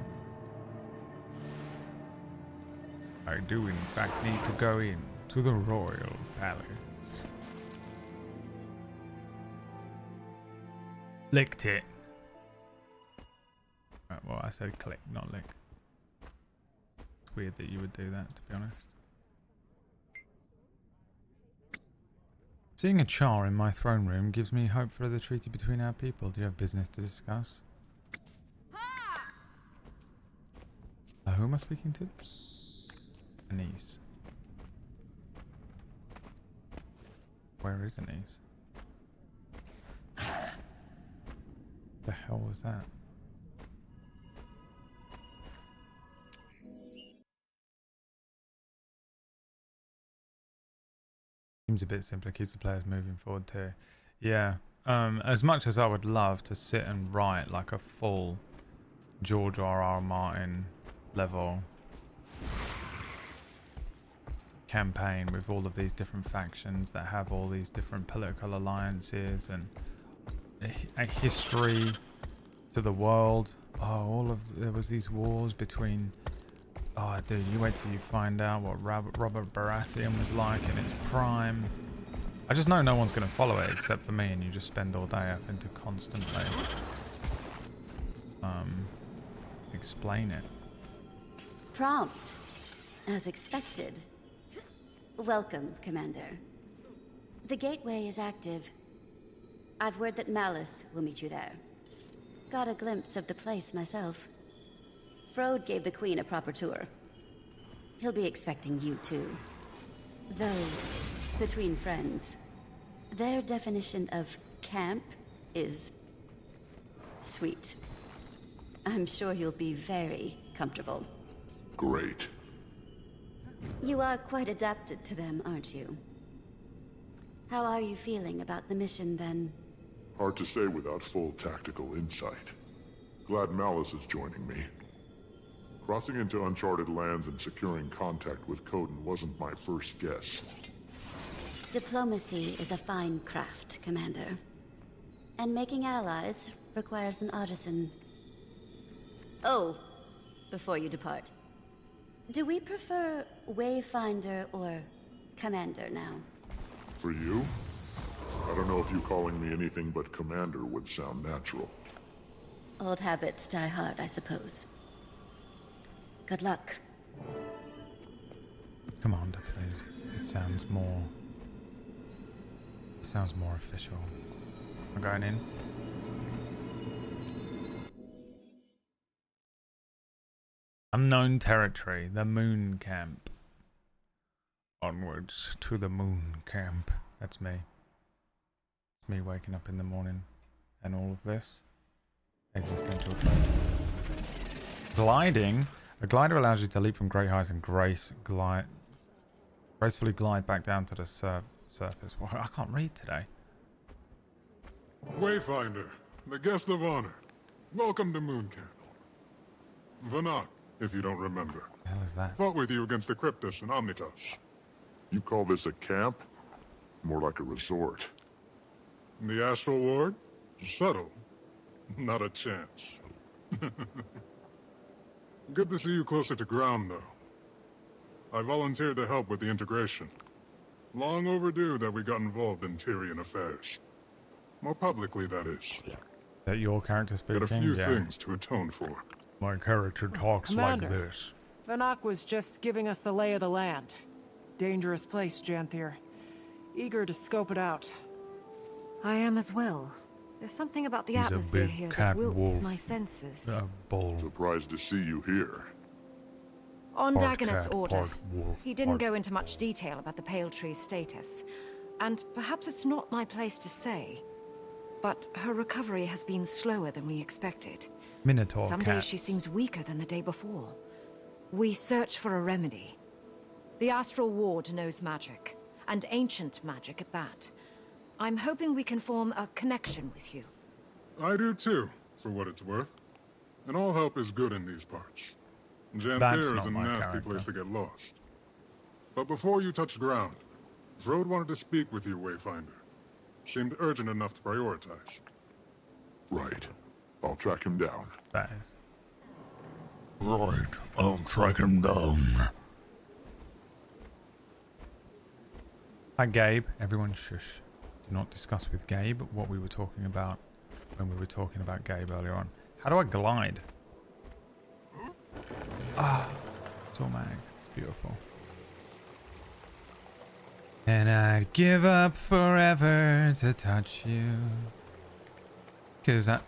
I do in fact need to go in to the royal palace. Licked it. Right, well, I said click, not lick. It's weird that you would do that, to be honest. Seeing a char in my throne room gives me hope for the treaty between our people. Do you have business to discuss? Who am I speaking to? Anise. Where is Anise? The hell was that? Seems a bit simpler, keeps the players moving forward too. Yeah. As much as I would love to sit and write like a full George R.R. Martin level campaign with all of these different factions that have all these different political alliances and a history to the world. Oh, there was these wars between. Oh, dude, you wait till you find out what Robert Baratheon was like in its prime. I just know no one's going to follow it except for me, and you just spend all day having to constantly explain it. Prompt, as expected. Welcome, Commander. The gateway is active. I've word that Malice will meet you there. Got a glimpse of the place myself. Frode gave the Queen a proper tour. He'll be expecting you too. Though, between friends, their definition of camp is sweet. I'm sure you'll be very comfortable. Great. You are quite adapted to them, aren't you? How are you feeling about the mission, then? Hard to say without full tactical insight. Glad Malice is joining me. Crossing into uncharted lands and securing contact with Coden wasn't my first guess. Diplomacy is a fine craft, Commander. And making allies requires an artisan. Oh, before you depart, do we prefer Wayfinder or Commander now? For you? I don't know if you calling me anything but Commander would sound natural. Old habits die hard, I suppose. Good luck. Commander, please. It sounds more official. I'm going in. Unknown territory, the moon camp. Onwards to the moon camp. That's me. It's me waking up in the morning and all of this. Existential dread. Gliding? A glider allows you to leap from great heights and gracefully glide back down to the surface. Well, I can't read today. Wayfinder, the guest of honor. Welcome to Moon Camp. Vanak, if you don't remember. What the hell is that? Fought with you against the Cryptus and Omnitas. You call this a camp? More like a resort. The Astral Ward? Subtle. Not a chance. Good to see you closer to ground, though. I volunteered to help with the integration. Long overdue that we got involved in Tyrian affairs. More publicly, that is. Is that your character speaking? Got a few things to atone for. My character talks Commander, like this. Vanak was just giving us the lay of the land. Dangerous place, Janthir. Eager to scope it out. I am as well. There's something about the He's atmosphere a big here cat that wilts wolf. my senses. A bull. Surprised to see you here. On Part Dagonet's cat, order, part wolf, he didn't part go into much detail about the Pale Tree's status. And perhaps it's not my place to say, but her recovery has been slower than we expected. Minotaur Some cats. days she seems weaker than the day before. We search for a remedy. The Astral Ward knows magic, and ancient magic at that. I'm hoping we can form a connection with you. I do too, for what it's worth. And all help is good in these parts. That's Janthir is not a my nasty character. place to get lost. But before you touched ground, Frode wanted to speak with you, Wayfinder. Seemed urgent enough to prioritize. Right. I'll track him down. That is. Right, I'll track him down. Hi, Gabe. Everyone shush. Do not discuss with Gabe what we were talking about when we were talking about Gabe earlier on. How do I glide? Ah, it's all mag. It's beautiful. And I'd give up forever to touch you. 'Cause I...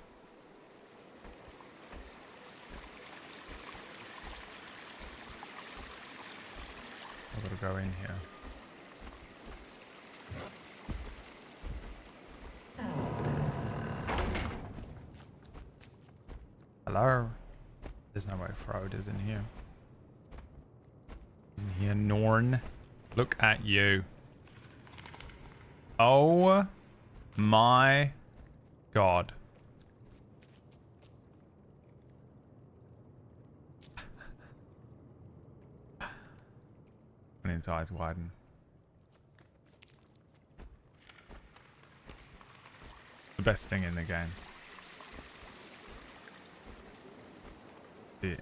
I've got to go in here. Hello? There's no way Frode is in here. Isn't here, Norn? Look at you. Oh my god. And his eyes widen. The best thing in the game. The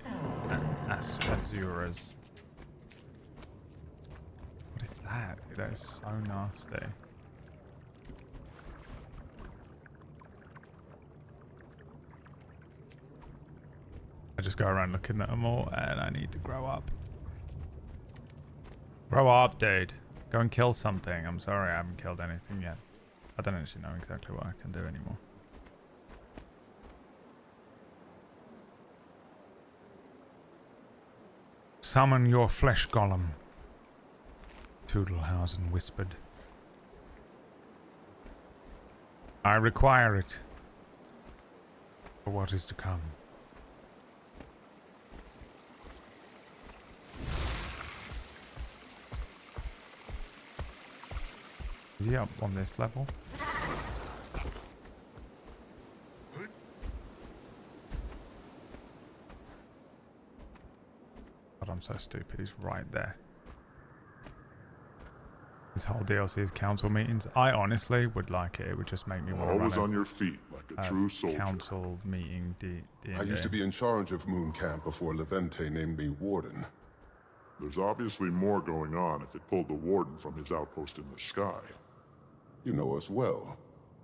Azuras. What is that? That is so nasty. I just go around looking at them all, and I need to grow up. Grow up, dude. Go and kill something. I'm sorry, I haven't killed anything yet. I don't actually know exactly what I can do anymore. Summon your flesh golem. Toodlehausen whispered. I require it for what is to come. Is he up on this level? God, I'm so stupid. He's right there. This whole DLC is council meetings. I honestly would like it. It would just make me want to Always run on your feet like a true soldier. Council meeting. I used to be in charge of Moon Camp before Levente named me Warden. There's obviously more going on if it pulled the Warden from his outpost in the sky. You know us well.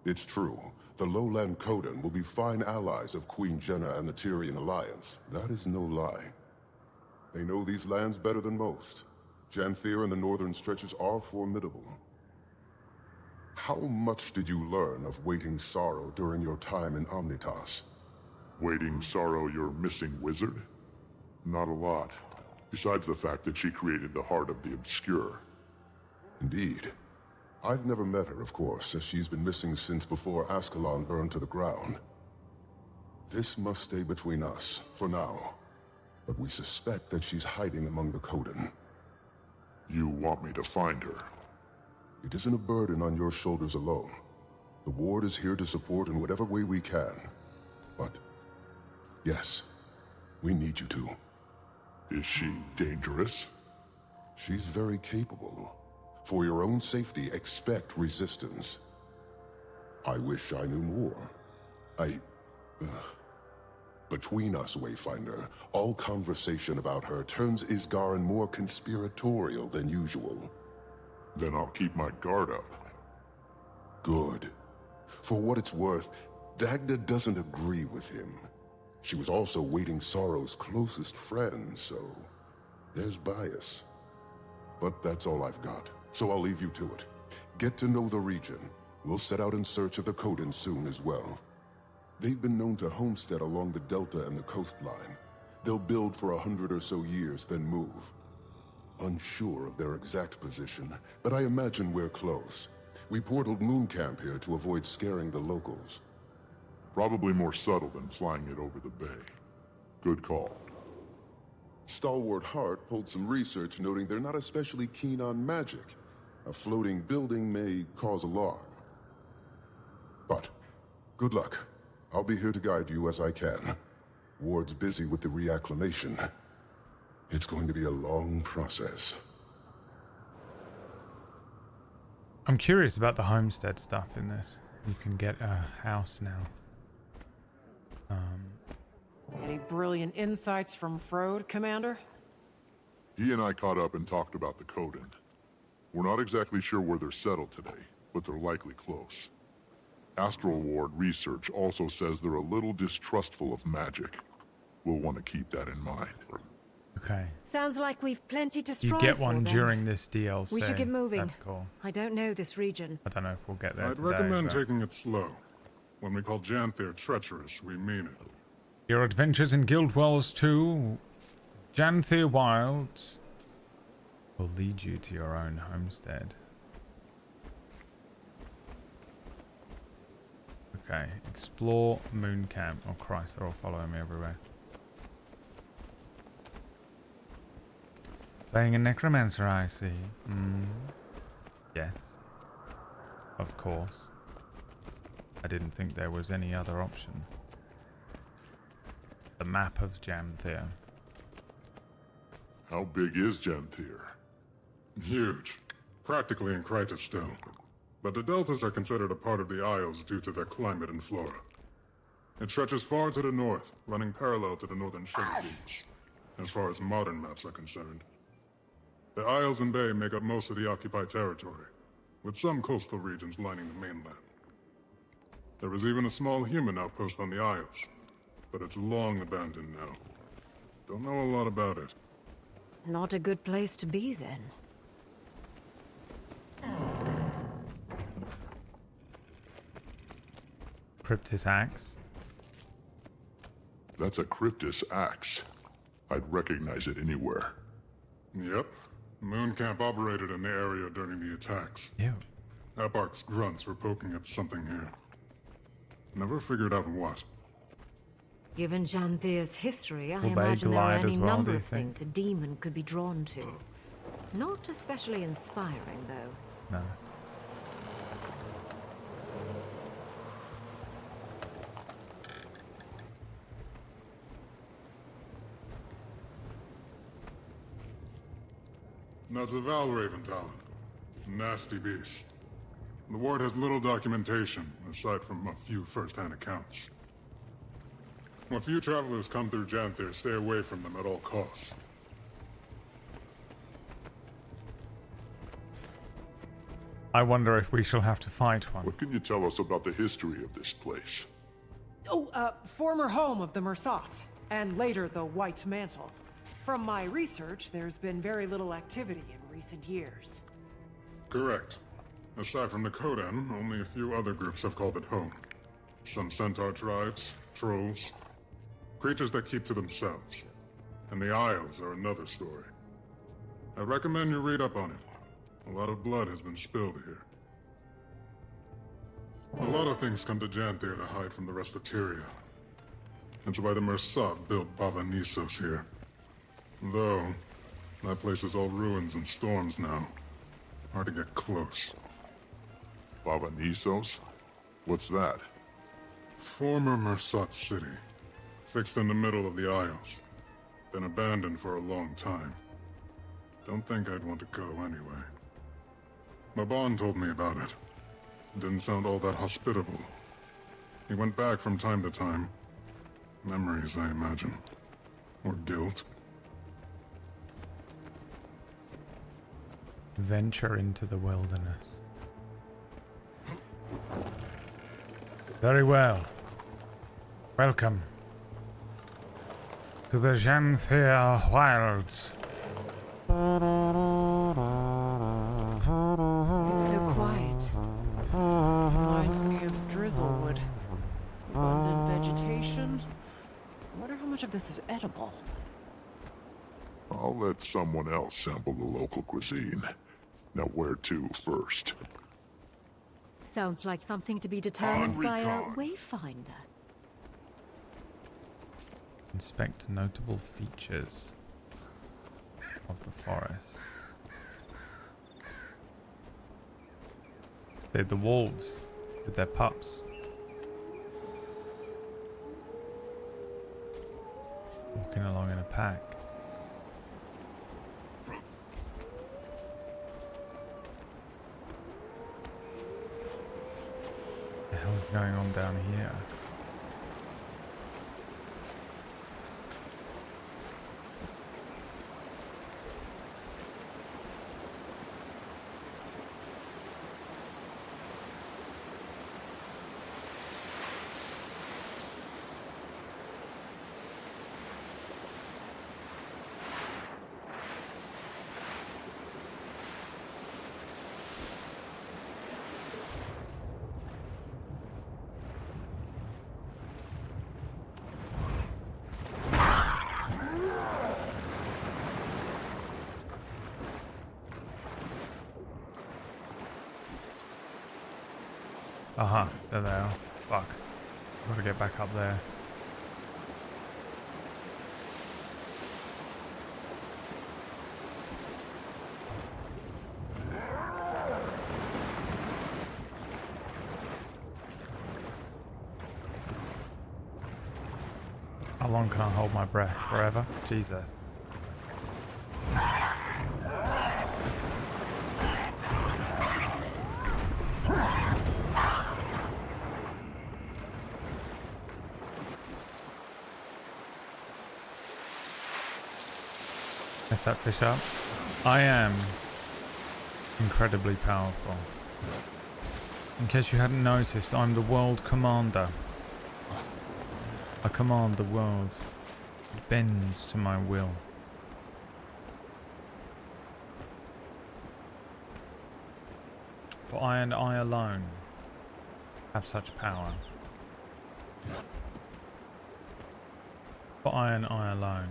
It's true. The Lowland Coden will be fine allies of Queen Jenna and the Tyrian Alliance. That is no lie. They know these lands better than most. Janthir and the northern stretches are formidable. How much did you learn of Waiting Sorrow during your time in Omnitas? Waiting Sorrow your missing wizard? Not a lot. Besides the fact that she created the Heart of the Obscure. Indeed. I've never met her, of course, as she's been missing since before Ascalon burned to the ground. This must stay between us, for now. But we suspect that she's hiding among the Coden. You want me to find her? It isn't a burden on your shoulders alone. The Ward is here to support in whatever way we can. But, yes, we need you to. Is she dangerous? She's very capable. For your own safety, expect resistance. I wish I knew more. Between us, Wayfinder, all conversation about her turns Isgarin more conspiratorial than usual. Then I'll keep my guard up. Good. For what it's worth, Dagda doesn't agree with him. She was also Waiting Sorrow's closest friend, so there's bias. But that's all I've got, so I'll leave you to it. Get to know the region. We'll set out in search of the Coden soon as well. They've been known to homestead along the delta and the coastline. They'll build for 100 or so years, then move. Unsure of their exact position, but I imagine we're close. We portaled Moon Camp here to avoid scaring the locals. Probably more subtle than flying it over the bay. Good call. Stalwart Hart pulled some research noting they're not especially keen on magic. A floating building may cause alarm. But, good luck. I'll be here to guide you as I can. Ward's busy with the reacclimation. It's going to be a long process. I'm curious about the homestead stuff in this. You can get a house now. Any brilliant insights from Frode, Commander? He and I caught up and talked about the Coden. We're not exactly sure where they're settled today, but they're likely close. Astral Ward research also says they're a little distrustful of magic. We'll want to keep that in mind. Okay. Sounds like we've plenty to You strive get for, one then. during this DLC. We should get moving. That's cool. I don't know this region. I don't know if we'll get there I'd today, recommend but taking it slow. When we call Janthir treacherous, we mean it. your adventures in Guild Wars 2, Janthir Wilds, will lead you to your own homestead. Okay, explore Moon Camp. Oh Christ, they're all following me everywhere. Playing a necromancer, I see. Yes. Of course. I didn't think there was any other option. The map of Janthir. How big is Janthir? Huge. Practically in Kryta still. But the deltas are considered a part of the Isles due to their climate and flora. It stretches far to the north, running parallel to the northern Sugar Beach, as far as modern maps are concerned. The Isles and Bay make up most of the occupied territory, with some coastal regions lining the mainland. There is even a small human outpost on the Isles, but it's long abandoned now. Don't know a lot about it. Not a good place to be, then. Cryptis axe. That's a Cryptis axe. I'd recognize it anywhere. Yep. Moon Camp operated in the area during the attacks. Ew. Eparch's grunts were poking at something here. Never figured out what. Given Janthir's history, I Will they imagine there are glide any as well, number do you of think? things a demon could be drawn to. Not especially inspiring, though. No. That's a Valraven talent. Nasty beast. The ward has little documentation, aside from a few first-hand accounts. When few travelers come through Janthir, stay away from them at all costs. I wonder if we shall have to fight one. What can you tell us about the history of this place? Oh, former home of the Mersat, and later the White Mantle. From my research, there's been very little activity in recent years. Correct. Aside from the Kodan, only a few other groups have called it home. Some centaur tribes, trolls, creatures that keep to themselves. And the Isles are another story. I recommend you read up on it. A lot of blood has been spilled here. A lot of things come to Janthir to hide from the rest of Tyria. That's why the Mersat built Bava Nisos here. Though, that place is all ruins and storms now. Hard to get close. Bava Nisos? What's that? Former Mersat city. Fixed in the middle of the Isles. Been abandoned for a long time. Don't think I'd want to go anyway. Maban told me about it. Didn't sound all that hospitable. He went back from time to time. Memories, I imagine. Or guilt. Venture into the wilderness. Very well. Welcome to the Janthir Wilds. It's so quiet. Reminds me of Drizzlewood. Abundant vegetation. I wonder how much of this is edible. I'll let someone else sample the local cuisine. Now where to first? Sounds like something to be determined On by a recon. wayfinder. Inspect notable features of the forest. They're the wolves with their pups. Walking along in a pack. What the hell's going on down here? Aha, there they are. Fuck. Gotta get back up there. How long can I hold my breath? Forever? Jesus. Mess that fish up. I am incredibly powerful. In case you hadn't noticed, I'm the world commander. I command the world. It bends to my will. For I and I alone have such power. For I and I alone.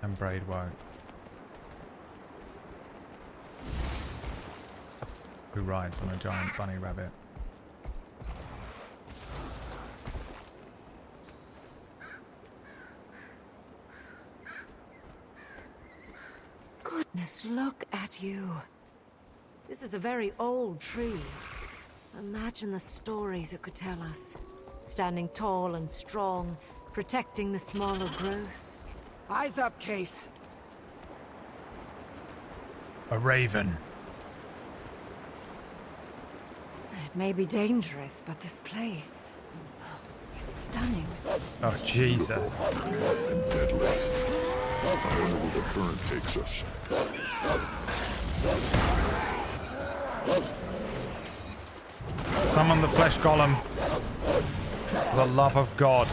And Braid won't. Who rides on a giant bunny rabbit. Goodness, look at you. This is a very old tree. Imagine the stories it could tell us. Standing tall and strong, protecting the smaller growth. Eyes up, Keith. A raven. It may be dangerous, but this place... it's stunning. Oh, Jesus. And deadly. I wonder where the current takes us. Summon the flesh golem. For the love of God.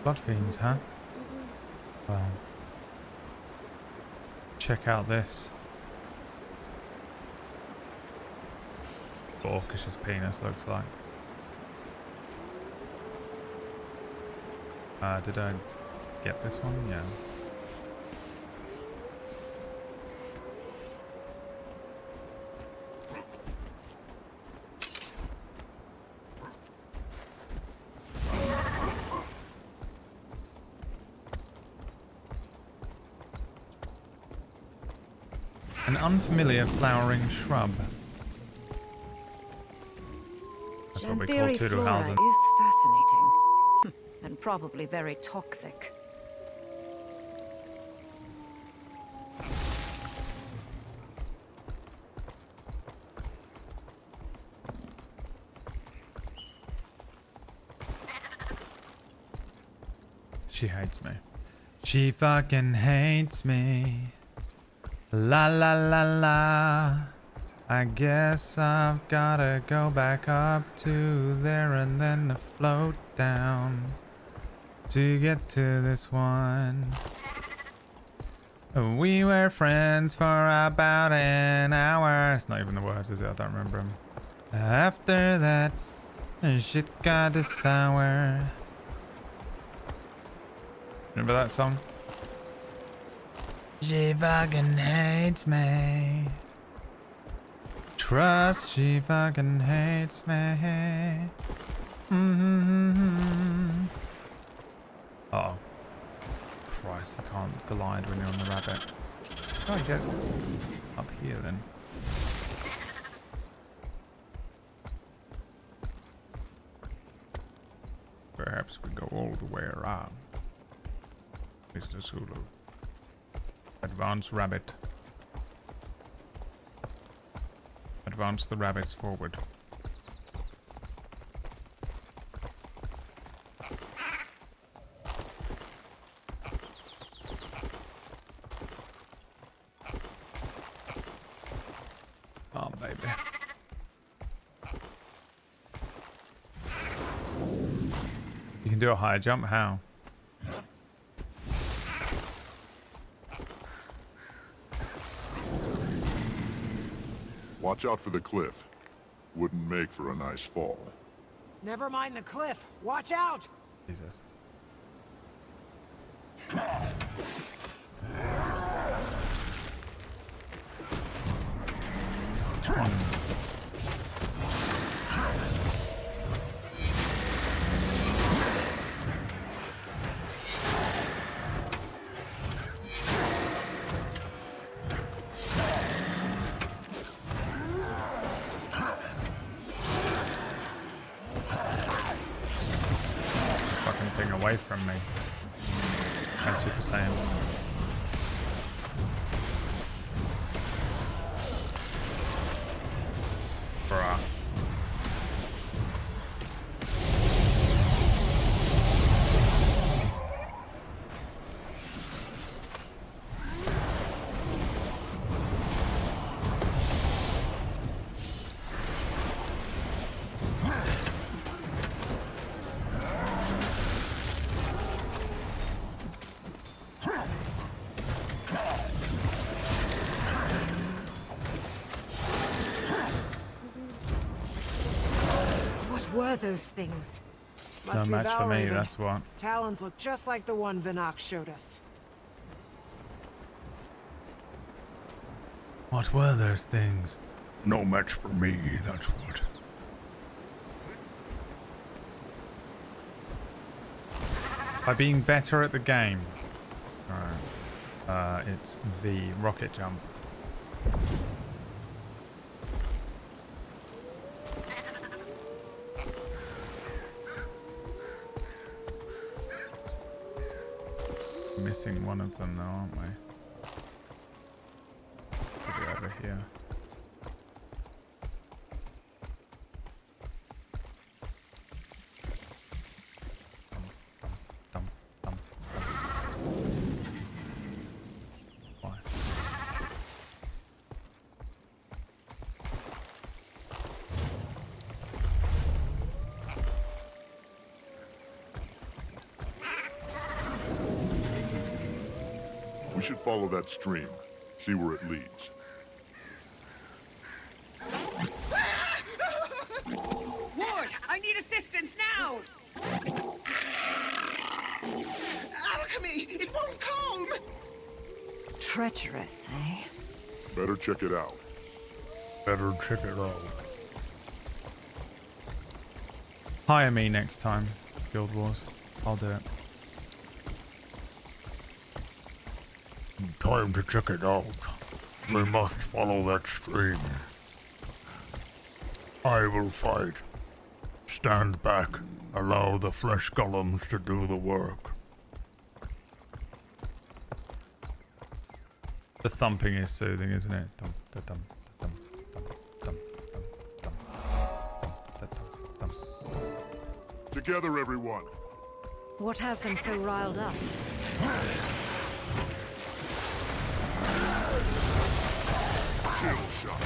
Blood fiends, huh? Well, check out this. Orcish penis looks like. Did I get this one? Yeah. An unfamiliar flowering shrub. That's what we call Janthir flora Tudorhausen. is fascinating. And probably very toxic. She hates me. She fucking hates me. La la la la. I guess I've gotta go back up to there and then float down to get to this one. We were friends for about an hour. It's not even the words, is it? I don't remember them. After that, shit got sour. Remember that song? She fucking hates me. Trust, she fucking hates me. Mm-hmm. Uh oh. Christ, I can't glide when you're on the rabbit. How do I get up here then? Perhaps we go all the way around. Mr. Sulu. Advance rabbit. Advance the rabbits forward. Oh, baby. You can do a high jump? How? Watch out for the cliff. Wouldn't make for a nice fall. Never mind the cliff. Watch out! Jesus. jumping away from me. And Super Saiyan. Bruh. What were those things? No match for me, that's what. Talons look just like the one Vinok showed us. What were those things? No match for me, that's what. By being better at the game. Alright. It's V, rocket jump. Missing one of them though, aren't we? Put it over here. Why? We should follow that stream, see where it leads. Ward, I need assistance now! Alchemy! It won't calm! Treacherous, eh? Better check it out. Better check it out. Hire me next time, Guild Wars. I'll do it. Time to check it out. We must follow that stream. I will fight. Stand back. Allow the flesh golems to do the work. The thumping is soothing, isn't it? Dum, da, dum, da, dum, dum, dum, dum, dum, dum, dum. Together, everyone. What has them so riled up? Kill shot.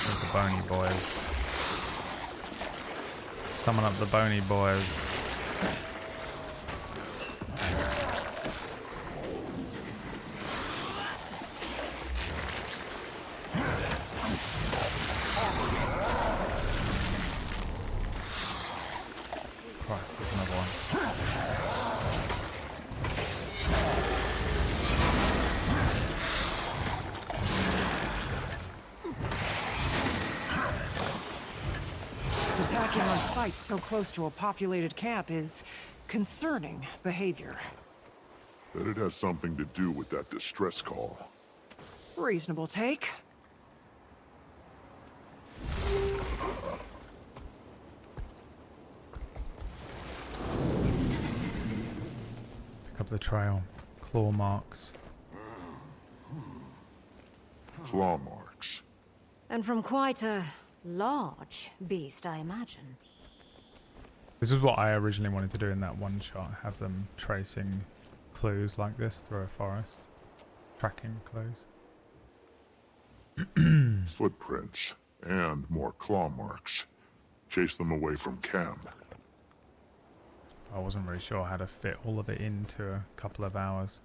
There's the bony boys. Summon up the bony boys. Christ, there's another one. Attacking on sites so close to a populated camp is concerning behavior. Bet it has something to do with that distress call. Reasonable take. Pick up the trail. Claw marks. Claw marks. And from quite a large beast, I imagine. This is what I originally wanted to do in that one shot. Have them tracing clues like this through a forest. Tracking clues. Footprints. And more claw marks. Chase them away from camp. I wasn't really sure how to fit all of it into a couple of hours.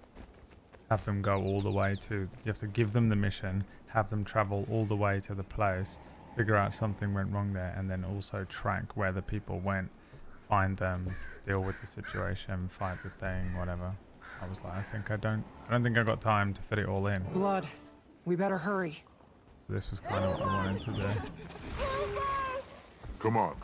Have them go all the way to... You have to give them the mission, have them travel all the way to the place, figure out something went wrong there, and then also track where the people went, find them, deal with the situation, fight the thing, whatever. I was like, I don't think I got time to fit it all in. Blood. We better hurry. So this was kind of what I wanted to do. Come on.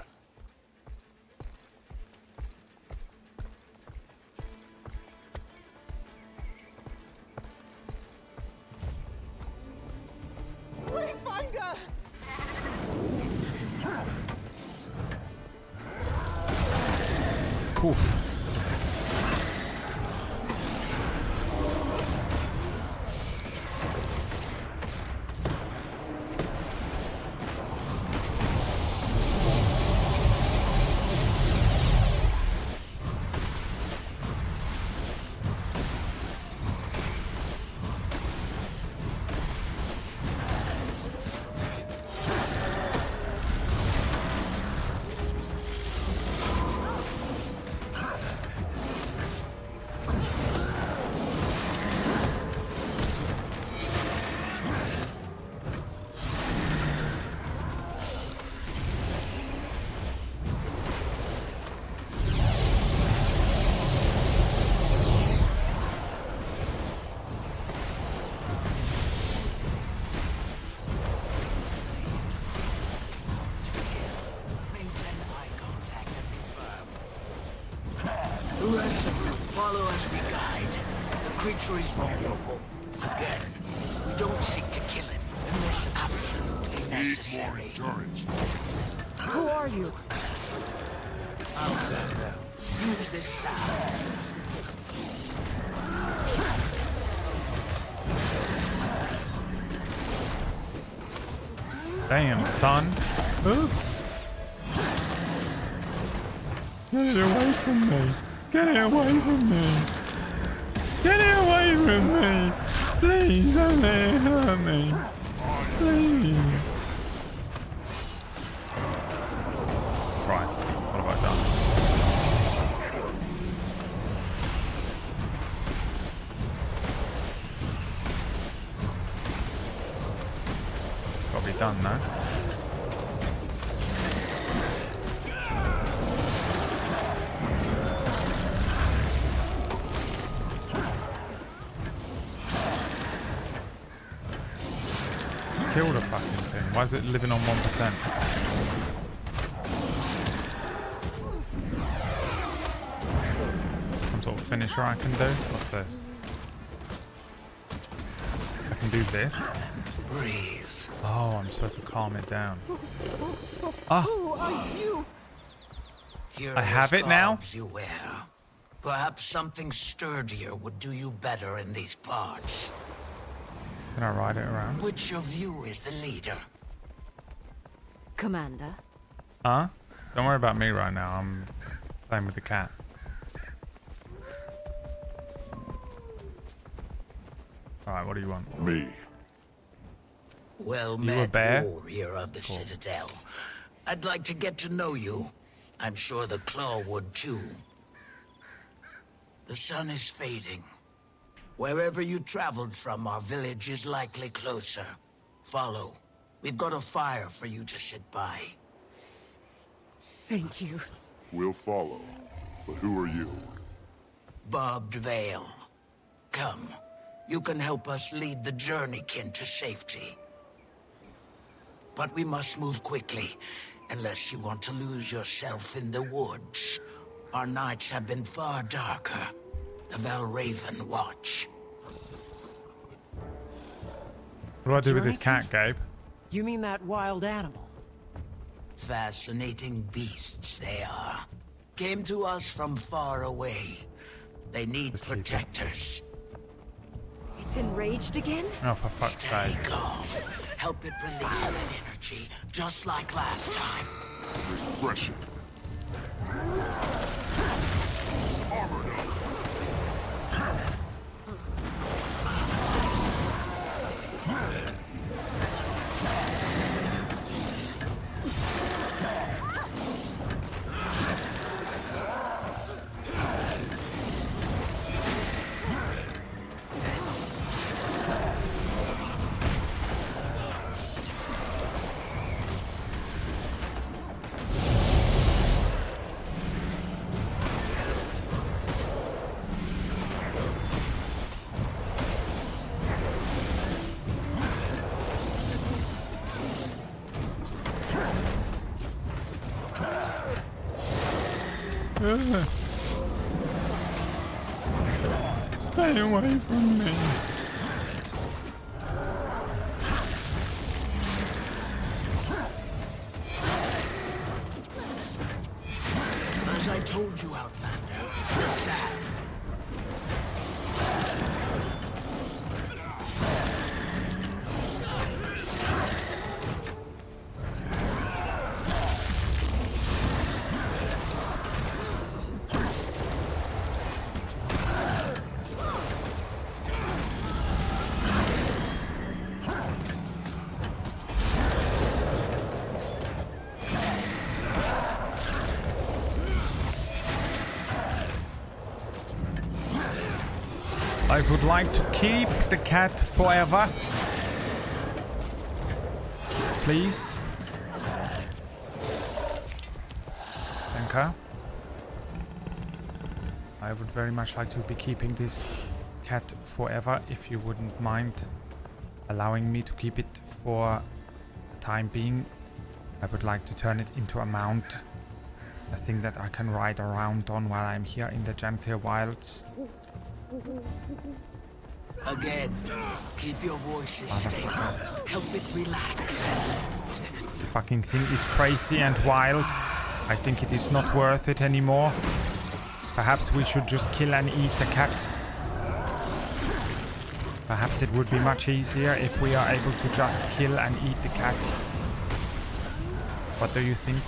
Wayfinder! Oof. Listen, follow as we guide. The creature is vulnerable. Again, we don't seek to kill it unless absolutely necessary. Need more endurance. Who are you? Outlander, use this sound. Damn, son. Ooh. Get it away from me. Get it away from me. Get it away from me. Please don't let it hurt me. Please. Christ, what have I done? It's got to be done now. Kill the fucking thing. Why is it living on 1%? Some sort of finisher I can do? What's this? I can do this? Breathe. Oh, I'm supposed to calm it down. Ah! Who are you? I have it now? You wear. Perhaps something sturdier would do you better in these parts. Can I ride it around? Which of you is the leader? Commander. Huh? Don't worry about me right now. I'm playing with the cat. Alright, what do you want? Me. Well You a met, bear? warrior of the Cool. Citadel. I'd like to get to know you. I'm sure the Claw would too. The sun is fading. Wherever you traveled from, our village is likely closer. Follow. We've got a fire for you to sit by. Thank you. We'll follow. But who are you? Barbed Veil. Come. You can help us lead the journeykin to safety. But we must move quickly, unless you want to lose yourself in the woods. Our nights have been far darker. The Valraven watch. What do I do with this cat, Gabe? You mean that wild animal? Fascinating beasts they are. Came to us from far away. They need protectors. It's enraged again? Oh, for fuck's sake. Calm. Help it release that energy, just like last time. Aggression. Armored up. Stay away from me. As I told you, Outlander, I would like to keep the cat forever. Please. Thank you. I would very much like to be keeping this cat forever, if you wouldn't mind allowing me to keep it for the time being. I would like to turn it into a mount. A thing that I can ride around on while I'm here in the Janthir wilds. Again, keep your voices stable. Help it relax. The fucking thing is crazy and wild. I think it is not worth it anymore. Perhaps we should just kill and eat the cat. Perhaps it would be much easier if we are able to just kill and eat the cat. What do you think?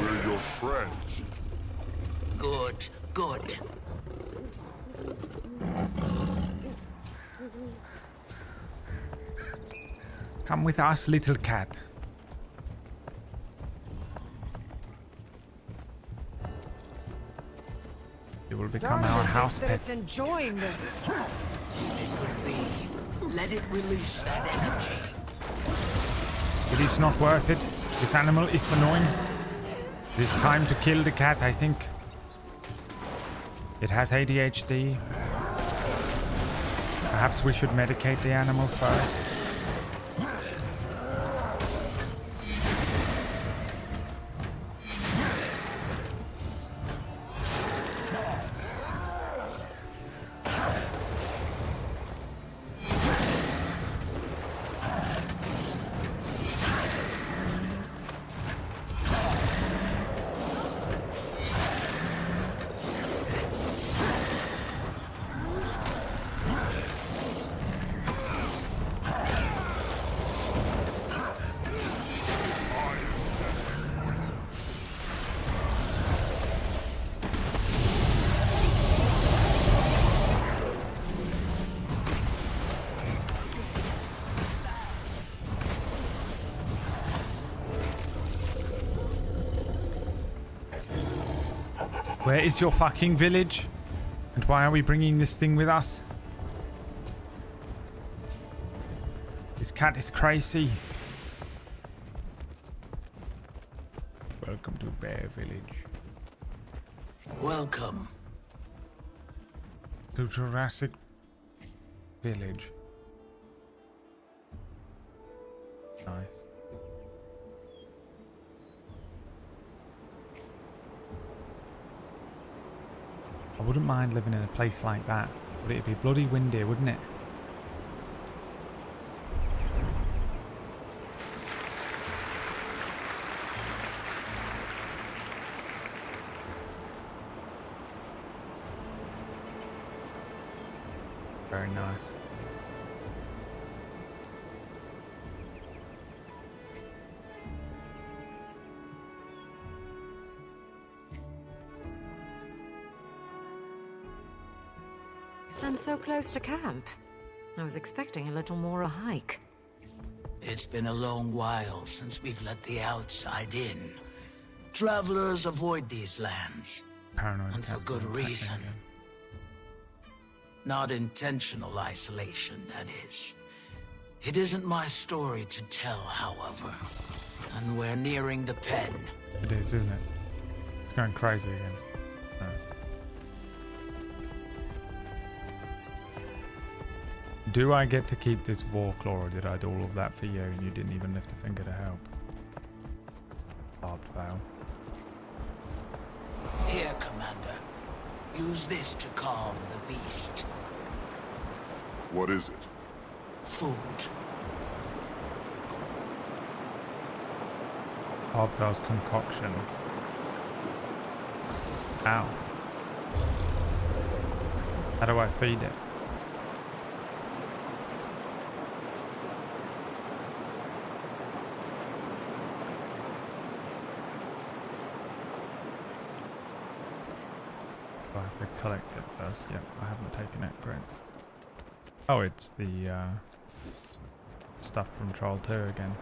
We're your friends. Good, good. Come with us, little cat. You will become our house pet. It's enjoying this. It could be. Let it release that energy. It is not worth it. This animal is annoying. It is time to kill the cat, I think. It has ADHD. Perhaps we should medicate the animal first. Where is your fucking village? And why are we bringing this thing with us? This cat is crazy. Welcome to Bear Village. Welcome. To Jurassic Village. Nice. I wouldn't mind living in a place like that, but it'd be bloody windy, wouldn't it? Very nice. And so close to camp. I was expecting a little more a hike. It's been a long while since we've let the outside in. Travelers avoid these lands. Paranoid and for good reason. Not intentional isolation, that is. It isn't my story to tell, however. And we're nearing the pen. It is, isn't it? It's going crazy again. Oh. Do I get to keep this Warclaw, or did I do all of that for you and you didn't even lift a finger to help? Barbed veil. Here, Commander. Use this to calm the beast. What is it? Food. Barbed veil's concoction. Ow. How do I feed it? I have to collect it first. Yep, I haven't taken it. Great. Oh, it's the stuff from Trial 2 again.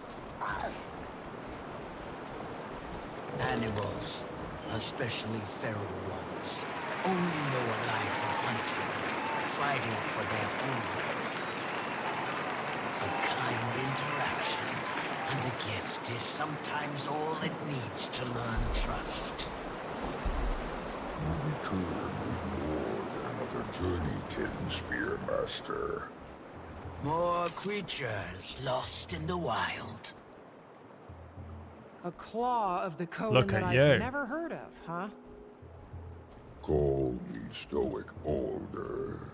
Animals, especially feral ones, only know a life of hunting, fighting for their food. A kind interaction, and a gift is sometimes all it needs to learn trust. You return with more than another journeykin, Spearmaster. More creatures lost in the wild. A claw of the Coden Look that at I've you. never heard of, huh? Call me Stoic Boulder.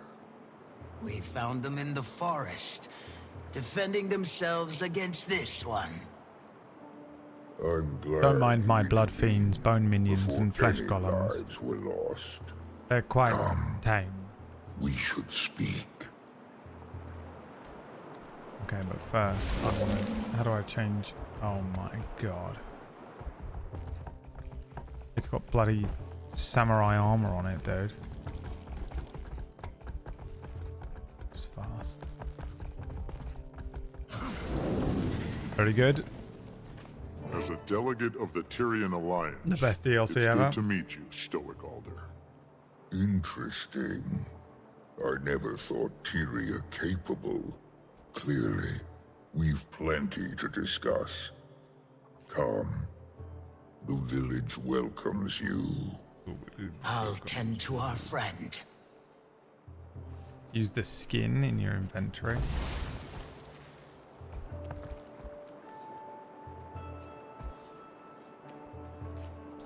We found them in the forest, defending themselves against this one. I'm glad. Don't mind my blood fiends, bone minions, before and flesh any golems. lives were lost. They're quite tame. We should speak. Okay, but first, I want to... How do I change... Oh my god. It's got bloody samurai armor on it, dude. It's fast. Very good. As a delegate of the Tyrian Alliance, The best DLC it's ever. good to meet you, Stoic Alder. Interesting. I never thought Tyria capable. Clearly, we've plenty to discuss. Come. The village welcomes you. I'll tend to our friend. Use the skin in your inventory.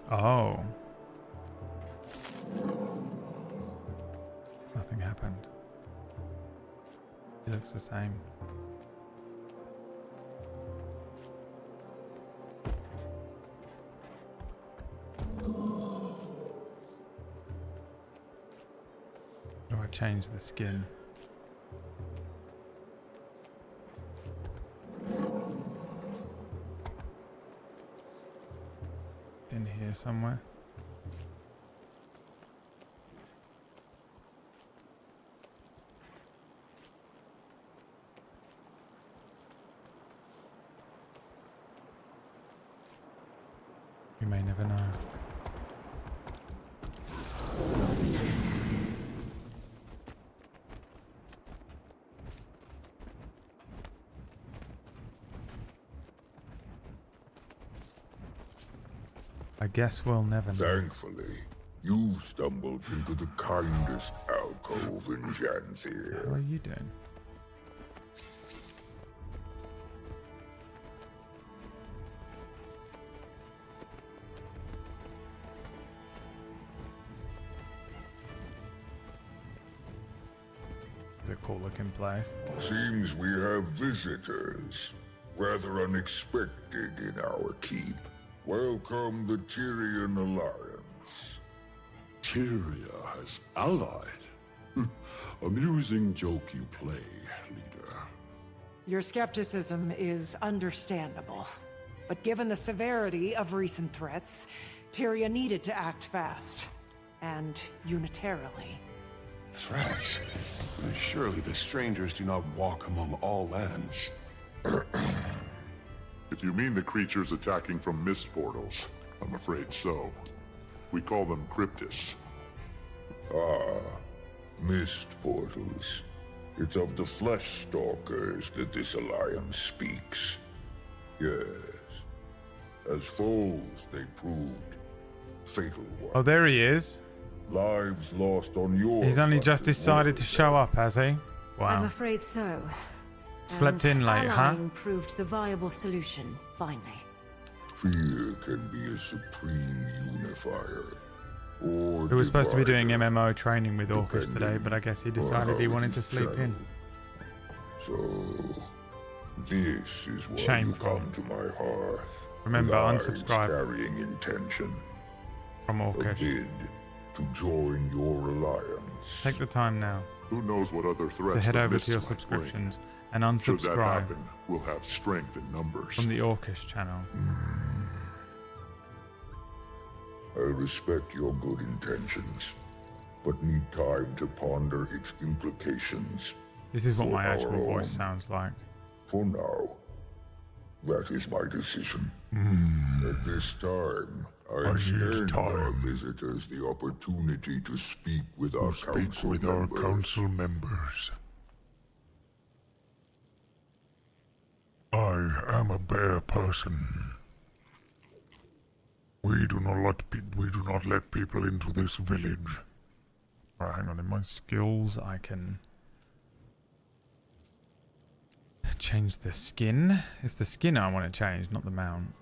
Oh. Nothing happened. He looks the same. Do I change the skin? In here somewhere. You may never know. I guess we'll never know. Thankfully, you've stumbled into the kindest alcove in Janthir. How are you doing? It's a cool looking place. Seems we have visitors. Rather unexpected in our keep. Welcome the Tyrian Alliance. Tyria has allied? Amusing joke you play, leader. Your skepticism is understandable. But given the severity of recent threats, Tyria needed to act fast. And unitarily. Threats? Surely the strangers do not walk among all lands. If you mean the creatures attacking from mist portals, I'm afraid so. We call them cryptis. Ah, mist portals. It's of the flesh stalkers that this alliance speaks. Yes. As foes, they proved fatal ones. Oh, there he is. Lives lost on your He's only front just as decided well. to show up, has he? I'm Wow. afraid so. Slept And in late, huh? allying proved the viable solution, finally. Fear can be a supreme unifier. Or We were supposed to be doing divider, MMO training with Orcus today, depending but I guess he on decided how he it wanted to is sleep in. channeled. So, this is why Shameful. you come to my hearth. Remember, with eyes unsubscribe carrying intention. from A Orcus. bid to join your alliance. Take the time now Who knows what other to threats head the over mists to your might bring. subscriptions and Should that unsubscribe happen, we'll have strength in numbers. from the Orcus channel. I respect your good intentions, but need time to ponder its implications. This is what for my our actual voice own. sounds like. For now, that is my decision. At this time, I extend our visitors the opportunity to speak with our council members. I am a bear person. We do not let people into this village. Right, hang on. In my skills, I can change the skin. It's the skin I want to change, not the mount.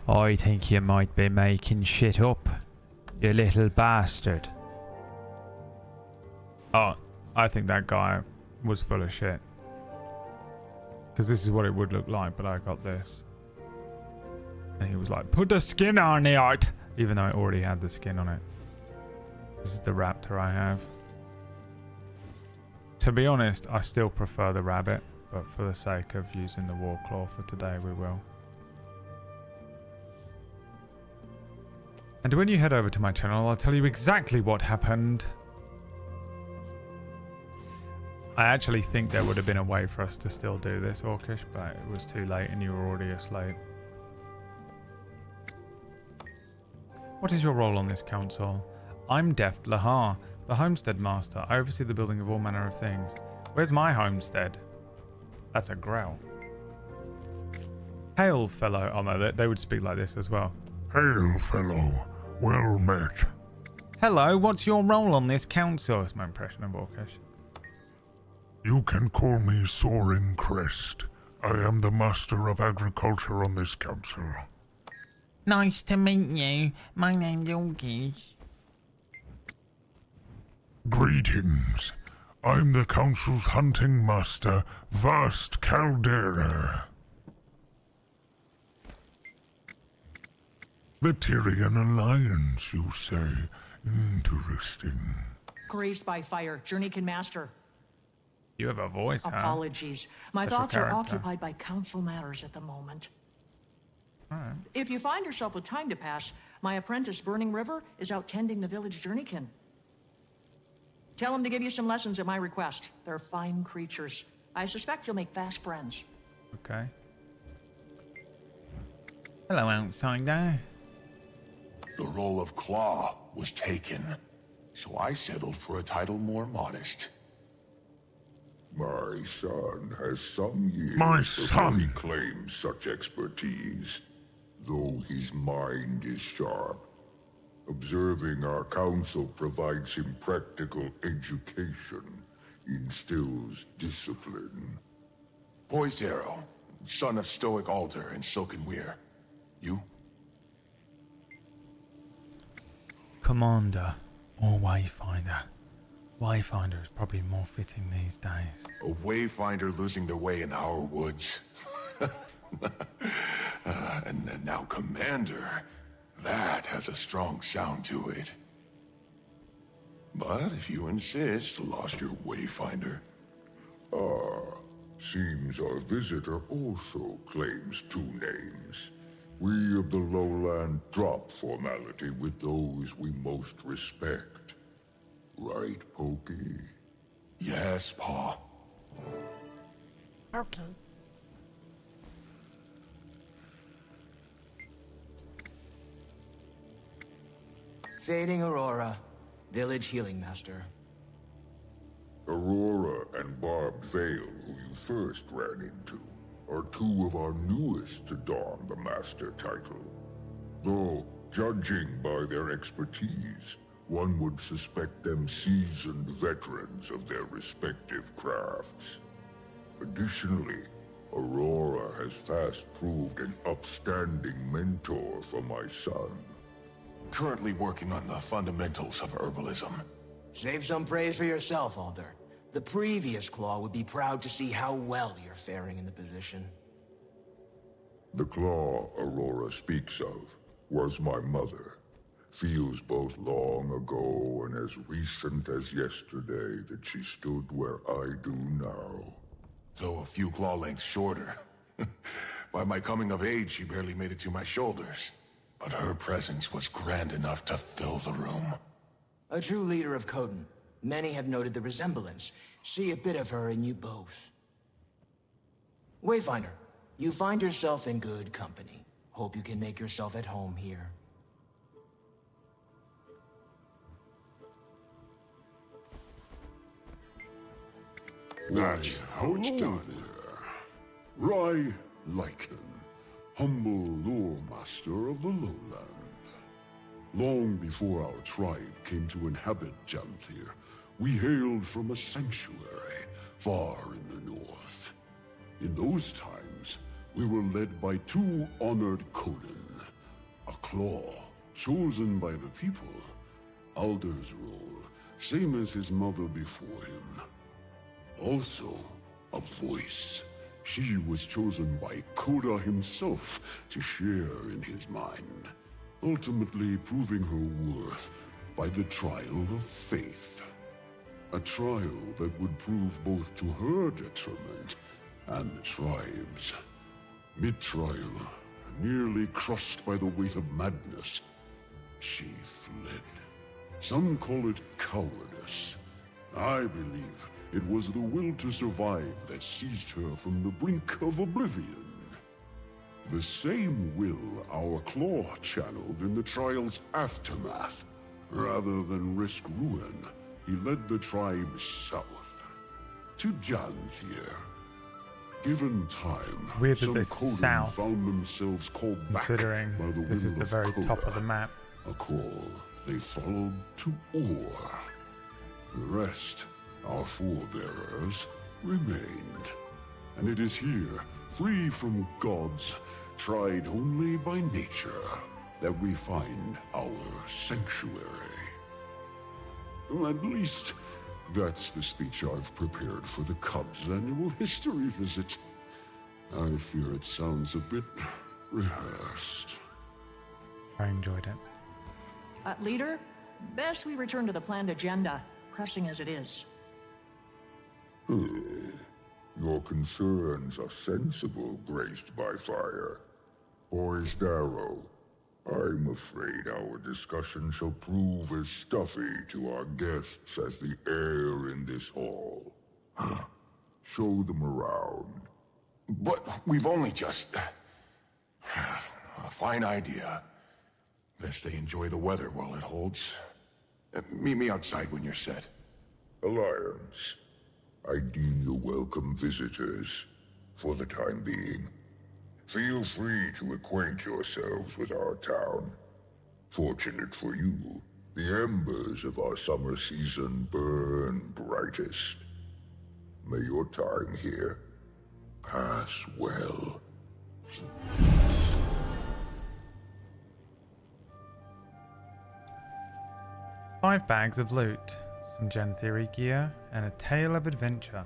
I think you might be making shit up, you little bastard. Oh, I think that guy was full of shit. Because this is what it would look like, but I got this. And he was like, put the skin on it! Even though I already had the skin on it. This is the raptor I have. To be honest, I still prefer the rabbit, but for the sake of using the war claw for today, we will. And when you head over to my channel, I'll tell you exactly what happened. I actually think there would have been a way for us to still do this, Orcish, but it was too late and you were already asleep. What is your role on this council? I'm Deft Lahar, the Homestead Master. I oversee the building of all manner of things. Where's my homestead? That's a growl. Hail, fellow. Oh no, they would speak like this as well. Hail, fellow. Well met. Hello, what's your role on this council? That's my impression of Orcish. You can call me Soaring Crest. I am the Master of Agriculture on this council. Nice to meet you. My name's Orcish. Greetings. I'm the council's hunting master, Vast Caldera. The Tyrian Alliance, you say? Interesting. Grazed by fire, Journeykin Master. You have a voice, huh? Apologies. My Special thoughts character. are occupied by council matters at the moment. Alright. If you find yourself with time to pass, my apprentice, Burning River, is out tending the village Journeykin. Tell him to give you some lessons at my request. They're fine creatures. I suspect you'll make fast friends. Okay. Hello, outsider. The role of Claw was taken, so I settled for a title more modest. My son has some years My before son. he claims such expertise, though his mind is sharp. Observing our council provides him practical education, instills discipline. Poised Arrow, son of Stoic Alder and Silken Weir. You? Commander or Wayfinder. Wayfinder is probably more fitting these days. A wayfinder losing their way in our woods. And now Commander. That has a strong sound to it. But if you insist, lost your wayfinder. Ah, Seems our visitor also claims 2 names. We of the lowland drop formality with those we most respect. Right, Pokey? Yes, Pa. Okay. Fading Aurora, Village Healing Master. Aurora and Barbed Veil, who you first ran into, are 2 of our newest to don the Master title. Though, judging by their expertise, one would suspect them seasoned veterans of their respective crafts. Additionally, Aurora has fast proved an upstanding mentor for my son. Currently working on the fundamentals of herbalism. Save some praise for yourself, Alder. The previous Claw would be proud to see how well you're faring in the position. The Claw Aurora speaks of was my mother. Feels both long ago and as recent as yesterday that she stood where I do now. Though a few claw lengths shorter. By my coming of age, she barely made it to my shoulders. But her presence was grand enough to fill the room. A true leader of Coden. Many have noted the resemblance. See a bit of her in you both. Wayfinder, you find yourself in good company. Hope you can make yourself at home here. That's how it's done. Rai Lycan, humble lore master of the lowland. Long before our tribe came to inhabit Janthir, we hailed from a sanctuary far in the north. In those times, we were led by 2 honored Coden, a claw chosen by the people, Alder's role, same as his mother before him. Also, a voice. She was chosen by Koda himself to share in his mind, ultimately proving her worth by the trial of faith. A trial that would prove both to her detriment and the tribe's. Mid-trial, nearly crushed by the weight of madness, she fled. Some call it cowardice. I believe it was the will to survive that seized her from the brink of oblivion. The same will our Claw channeled in the trial's aftermath. Rather than risk ruin, he led the tribe south, to Janthir. Given time, weird that some this is Coden south, found themselves called back considering by the this is will the of very Koda, top of the map. a call they followed to Or. The rest, our forebearers, remained. And it is here, free from gods, tried only by nature, that we find our sanctuary. Well, at least, that's the speech I've prepared for the Cubs' annual history visit. I fear it sounds a bit rehearsed. I enjoyed it. Leader, best we return to the planned agenda, pressing as it is. Your concerns are sensible, graced by fire. Poised arrow, I'm afraid our discussion shall prove as stuffy to our guests as the air in this hall. Show them around. But we've only just... A fine idea. Best they enjoy the weather while it holds. Meet me outside when you're set. Alliance, I deem you welcome visitors, for the time being. Feel free to acquaint yourselves with our town. Fortunate for you, the embers of our summer season burn brightest. May your time here pass well. 5 bags of loot, some Janthiri gear, and a tale of adventure.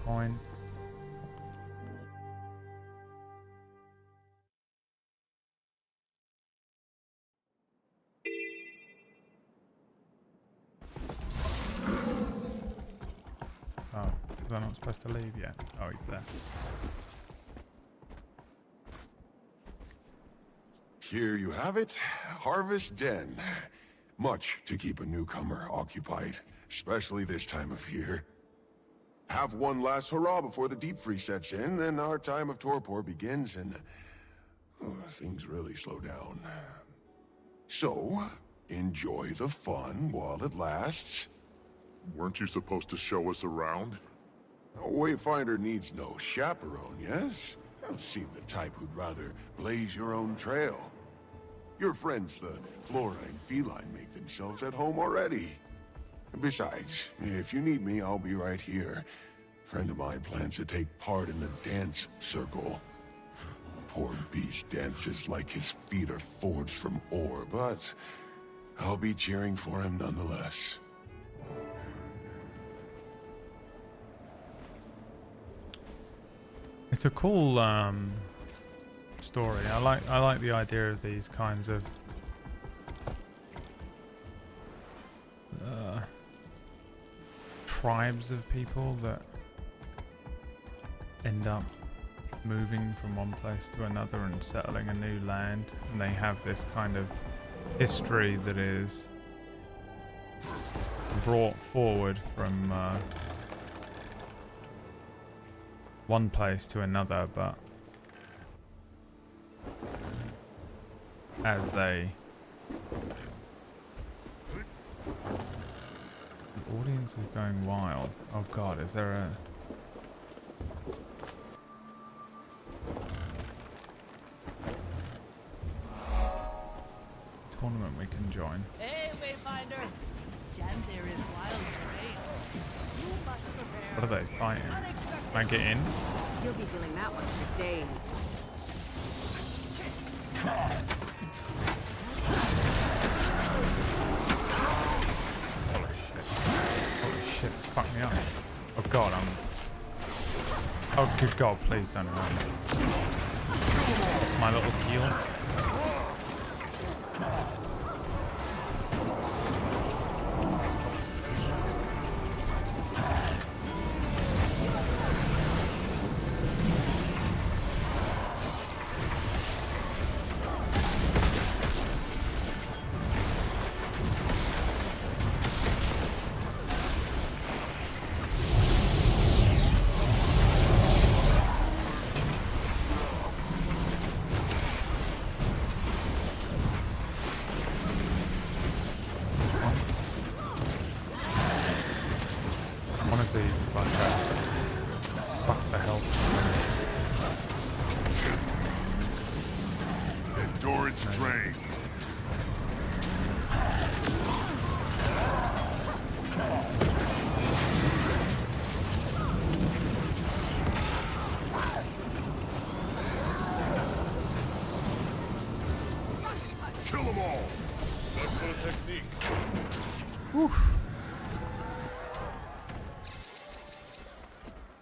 Point. Was I not supposed to leave yet? Oh, he's there. Here you have it, Harvest Den. Much to keep a newcomer occupied, especially this time of year. Have one last hurrah before the deep freeze sets in, then our time of torpor begins and things really slow down. So, enjoy the fun while it lasts. Weren't you supposed to show us around? A wayfinder needs no chaperone, yes? You seem the type who'd rather blaze your own trail. Your friends, the flora and feline, make themselves at home already. Besides, if you need me, I'll be right here. A friend of mine plans to take part in the dance circle. Poor beast dances like his feet are forged from ore, but I'll be cheering for him nonetheless. It's a cool story. I like the idea of these kinds of tribes of people that end up moving from one place to another and settling a new land, and they have this kind of history that is brought forward from one place to another, but as they... The audience is going wild. Oh god, is there a... tournament we can join? Hey, Wayfinder! Janthir is wild terrain. You must prepare. What are they fighting? Can I get in? You'll be feeling that one for days. Holy shit, it's fucked me up. Oh god, oh good god, please don't hurt me. It's my little heal.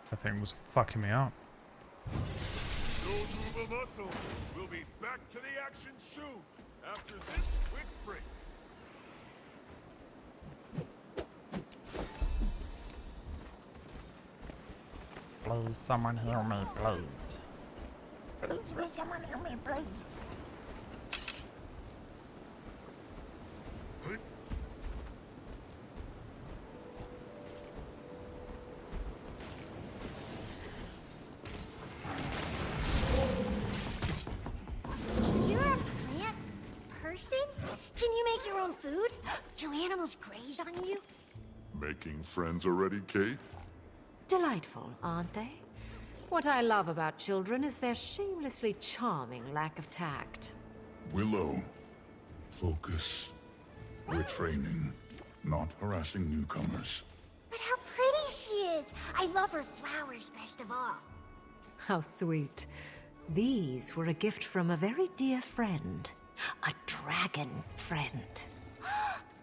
That thing was fucking me up. Don't move a muscle. We'll be back to the action soon, after this quick break. Please, someone heal me, please. Please, will someone heal me, please? So you're a plant person? Can you make your own food? Do animals graze on you? Making friends already, Kate? Delightful, aren't they? What I love about children is their shamelessly charming lack of tact. Willow, focus. We're training, not harassing newcomers. But how pretty she is! I love her flowers best of all. How sweet. These were a gift from a very dear friend. A dragon friend.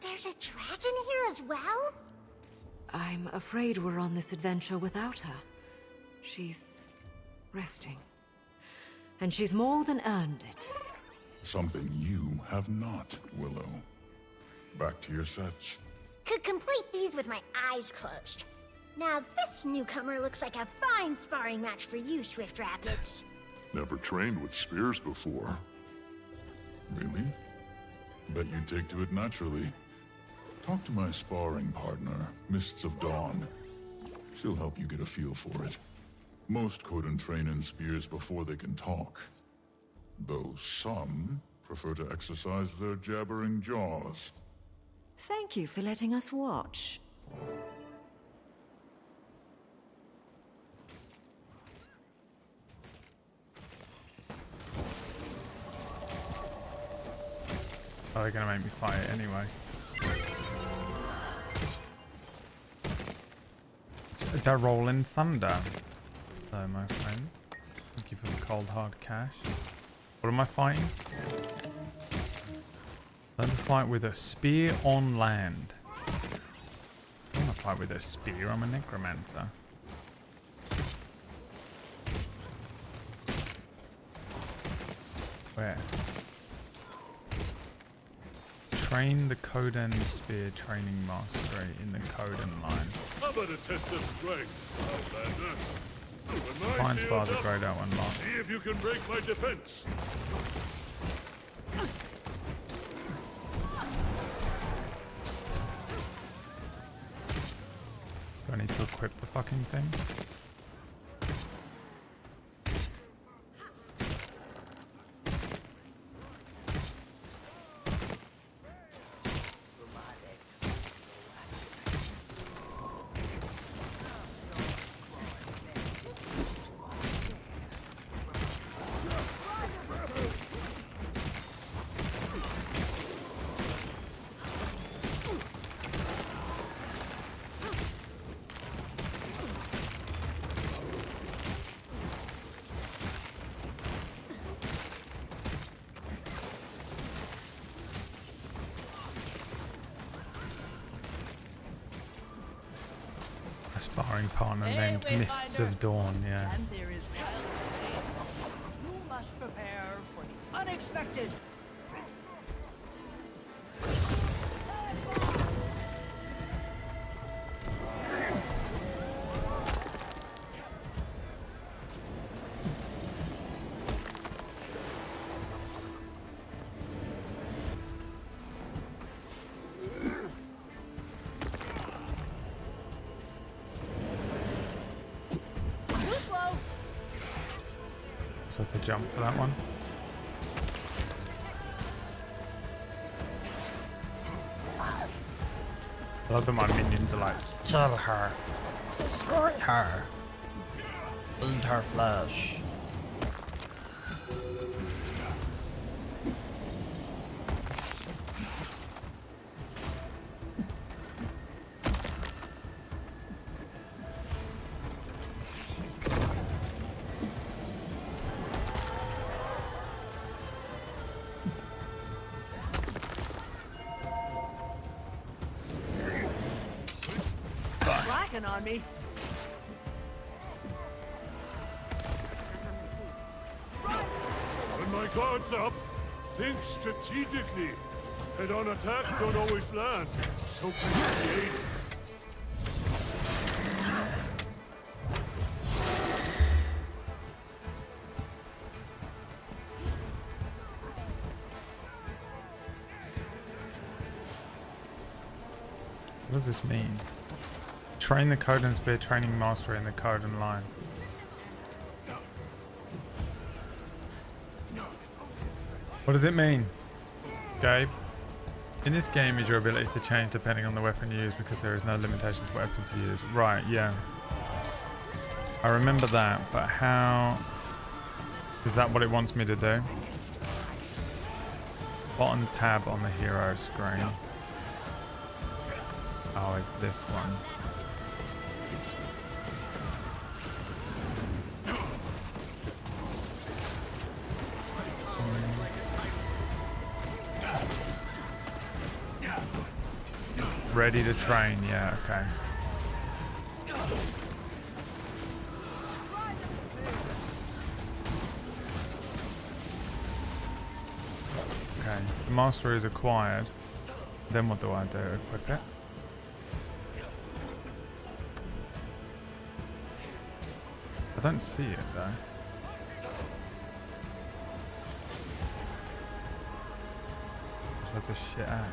There's a dragon here as well? I'm afraid we're on this adventure without her. She's resting. And she's more than earned it. Something you have not, Willow. Back to your sets. Could complete these with my eyes closed. Now this newcomer looks like a fine sparring match for you, Swift Rapids. Never trained with spears before. Really? Bet you'd take to it naturally. Talk to my sparring partner, Mists of Dawn. She'll help you get a feel for it. Most couldn't train in spears before they can talk. Though some prefer to exercise their jabbering jaws. Thank you for letting us watch. Oh, they're gonna make me fight it anyway. It's a rolling thunder. Hello, my friend. Thank you for the cold hard cash. What am I fighting? Learn to fight with a spear on land. I don't want to fight with a spear. I'm a necromancer. Where? Train the Coden Spear Training Mastery in the Coden line. How about a test of strength, Outlander? When my Fine shield's spars are up, grayed out one lot. see if you can break my defense. Do I need to equip the fucking thing? A sparring partner named Mists of Dawn, yeah. Janthir is wild terrain. You must prepare for the unexpected. Supposed to jump for that one. I love that my minions are like, Kill her. Destroy her. Eat her flesh. Slacking on me. When my guard's up, think strategically. Head-on attacks don't always land, so creative. what does this mean? Train the Coden Spear Training Mastery in the Coden line. What does it mean, Gabe? In this game is your ability to change depending on the weapon you use because there is no limitation to weapon to use. Right, yeah. I remember that, but how... Is that what it wants me to do? Bottom tab on the hero screen. Oh, it's this one. Ready to train, yeah, okay. Okay, the mastery is acquired. Then what do I do? Equip it? I don't see it though. Just have this shit axe.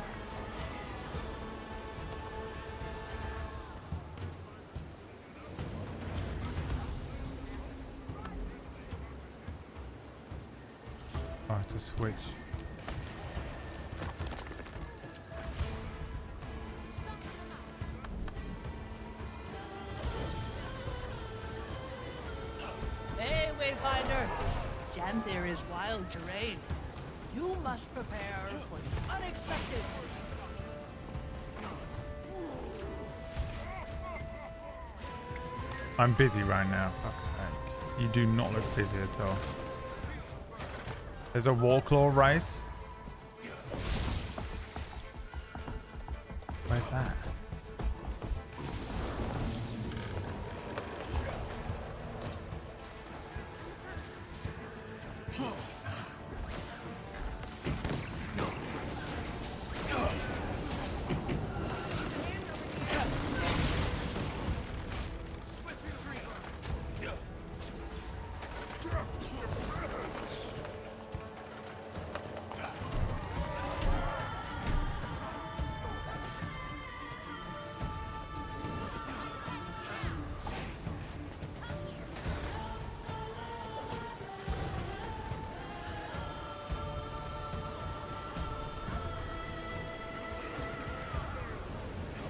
I have to switch. Hey, Wayfinder! Janthir is wild terrain. You must prepare for the unexpected. I'm busy right now, fuck's sake. You do not look busy at all. There's a Warclaw race? Where's that?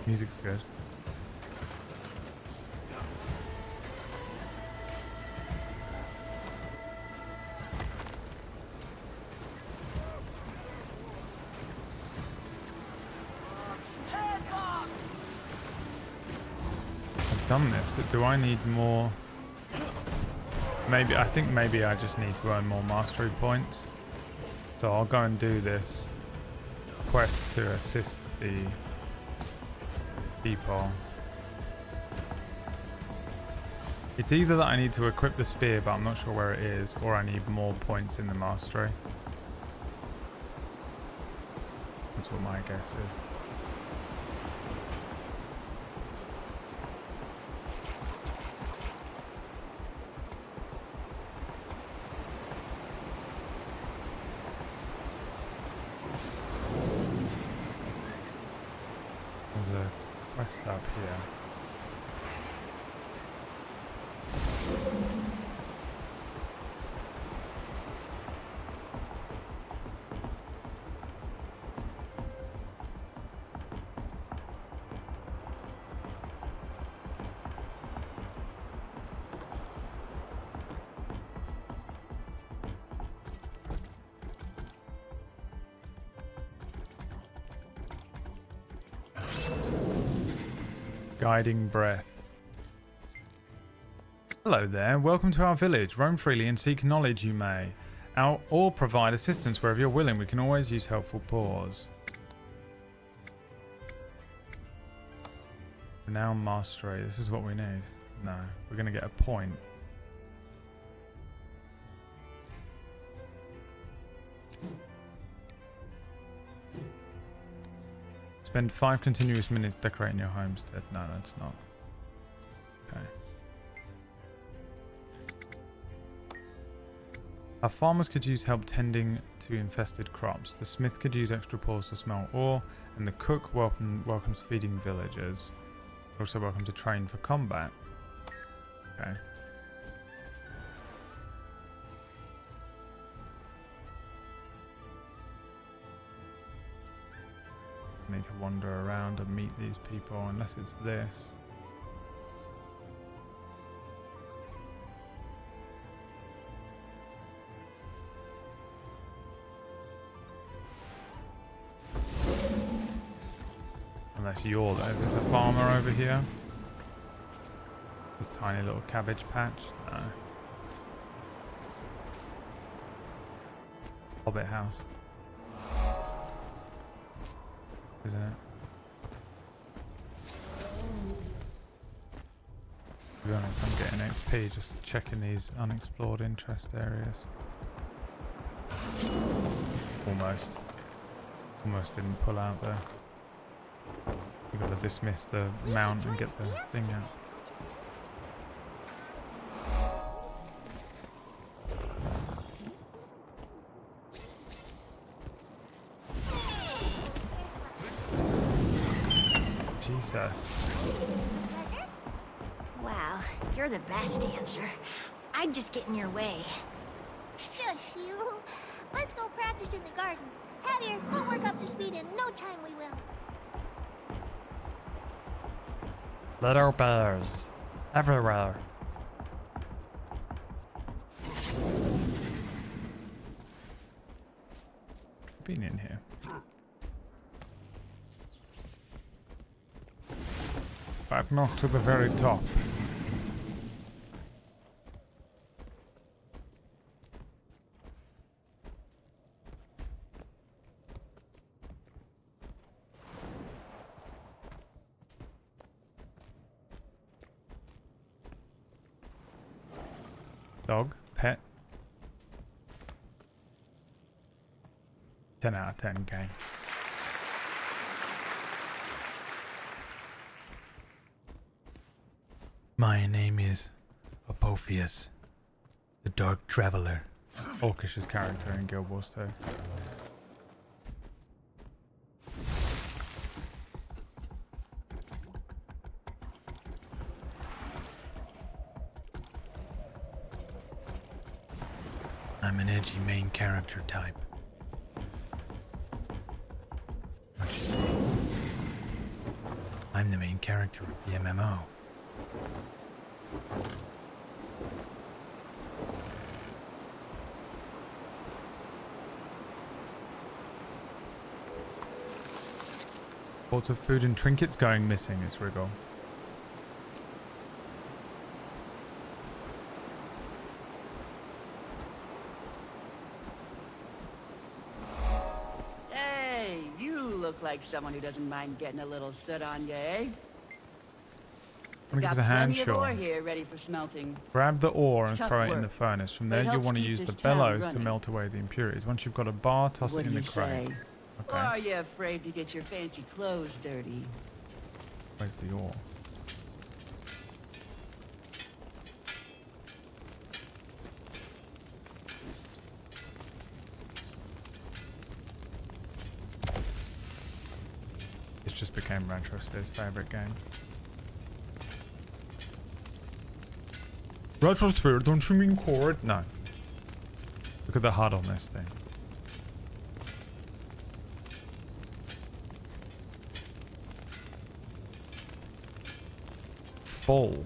Music's good. I've done this, but do I need more? I think maybe I just need to earn more mastery points. So I'll go and do this quest to assist the people. It's either that I need to equip the spear, but I'm not sure where it is, or I need more points in the mastery. That's what my guess is. There's a quest up here. Guiding breath. Hello there, welcome to our village. Roam freely and seek knowledge you may. Or provide assistance wherever you're willing. We can always use helpful paws. Renown mastery, this is what we need. No, we're going to get a point. Spend 5 continuous minutes decorating your homestead. No, that's not. Okay. Our farmers could use help tending to infested crops. The smith could use extra paws to smelt ore, and the cook welcomes feeding villagers. Also welcome to train for combat. Okay. Need to wander around and meet these people, unless it's this. Unless you're there. Is this a farmer over here? This tiny little cabbage patch? No. Hobbit house. Isn't it? To be honest, I'm getting XP just checking these unexplored interest areas. Almost. Almost didn't pull out there. We've got to dismiss the mount and get the thing out. Jesus. Wow, you're the best dancer. I'd just get in your way. Shush, you. Let's go practice in the garden. Javier, we'll work up to speed in no time we will. Little bears. Everywhere. Been in here. But not to the very top. Dog, pet. 10 out of 10 game. My name is Apophis, the Dark Traveler. Orcish's character in Guild Wars 2. I'm an edgy main character type. What you see? I'm the main character of the MMO. Lots of food and trinkets going missing, it's Wriggle. Hey, you look like someone who doesn't mind getting a little soot on you, eh? I'm gonna give Got us a hand plenty of ore shot. here ready for smelting. Grab the ore and It's tough throw it in the work, furnace. From but there it you'll helps want to keep use the this town bellows to running. melt away the impurities. Once you've got a bar, toss What it do in the you crate. say? Or Okay, are you afraid to get your fancy clothes dirty? where's the ore? This just became Retrosphere's favourite game. Retrosphere, don't you mean chord? No. Look at the HUD on this thing. Full.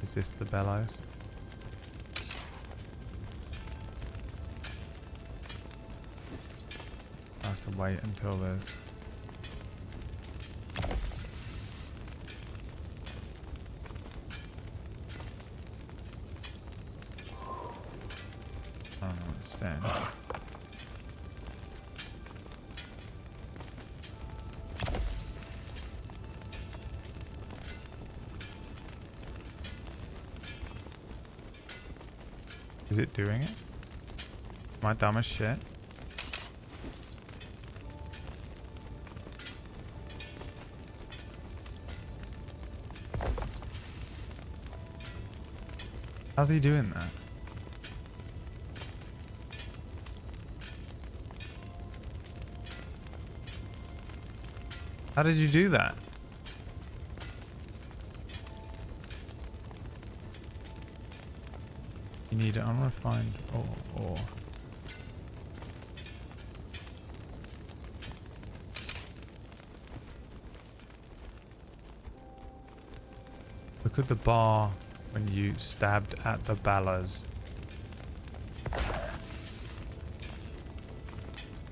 Is this the bellows? I have to wait until there's... I don't understand. Is it doing it? Am I dumb as shit? How's he doing that? How did you do that? You need unrefined ore. Look at the bar when you stabbed at the bellows.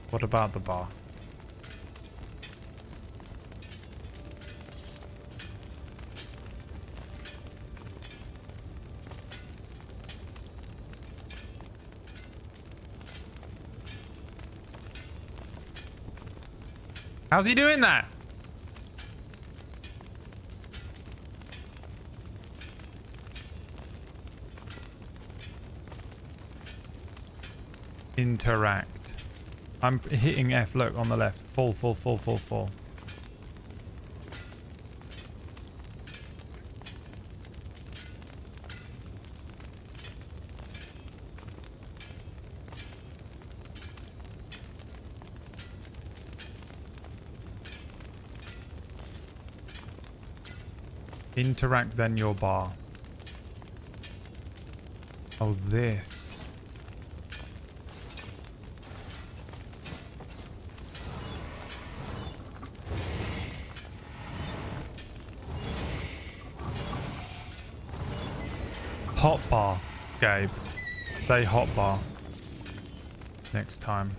What about the bar? How's he doing that? Interact. I'm hitting F, look, on the left. Full. Interact, then your bar. Oh, this. Hot bar, Gabe. Say hot bar next time.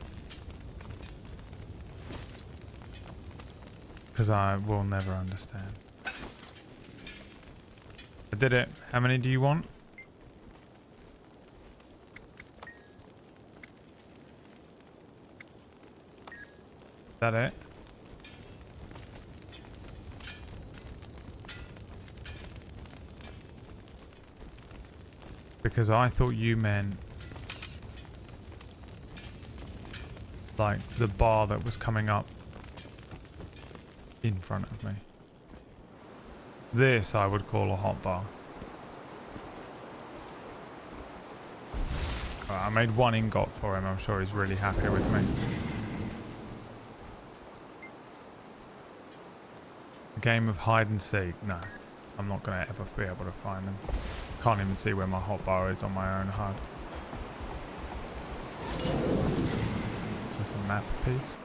Because I will never understand. I did it. How many do you want? Is that it? Because I thought you meant like the bar that was coming up in front of me. This I would call a hot bar. I made one ingot for him. I'm sure he's really happy with me. A game of hide and seek. No, I'm not going to ever be able to find them. Can't even see where my hot bar is on my own HUD. Just a map piece.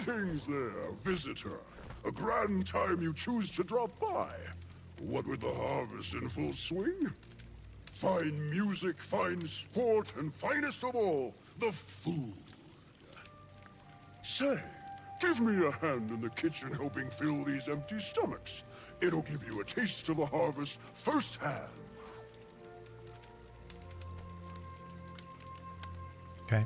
Greetings there, visitor. A grand time you choose to drop by. What with the harvest in full swing? Fine music, fine sport, and finest of all, the food. Say, give me a hand in the kitchen helping fill these empty stomachs. It'll give you a taste of the harvest firsthand. Okay.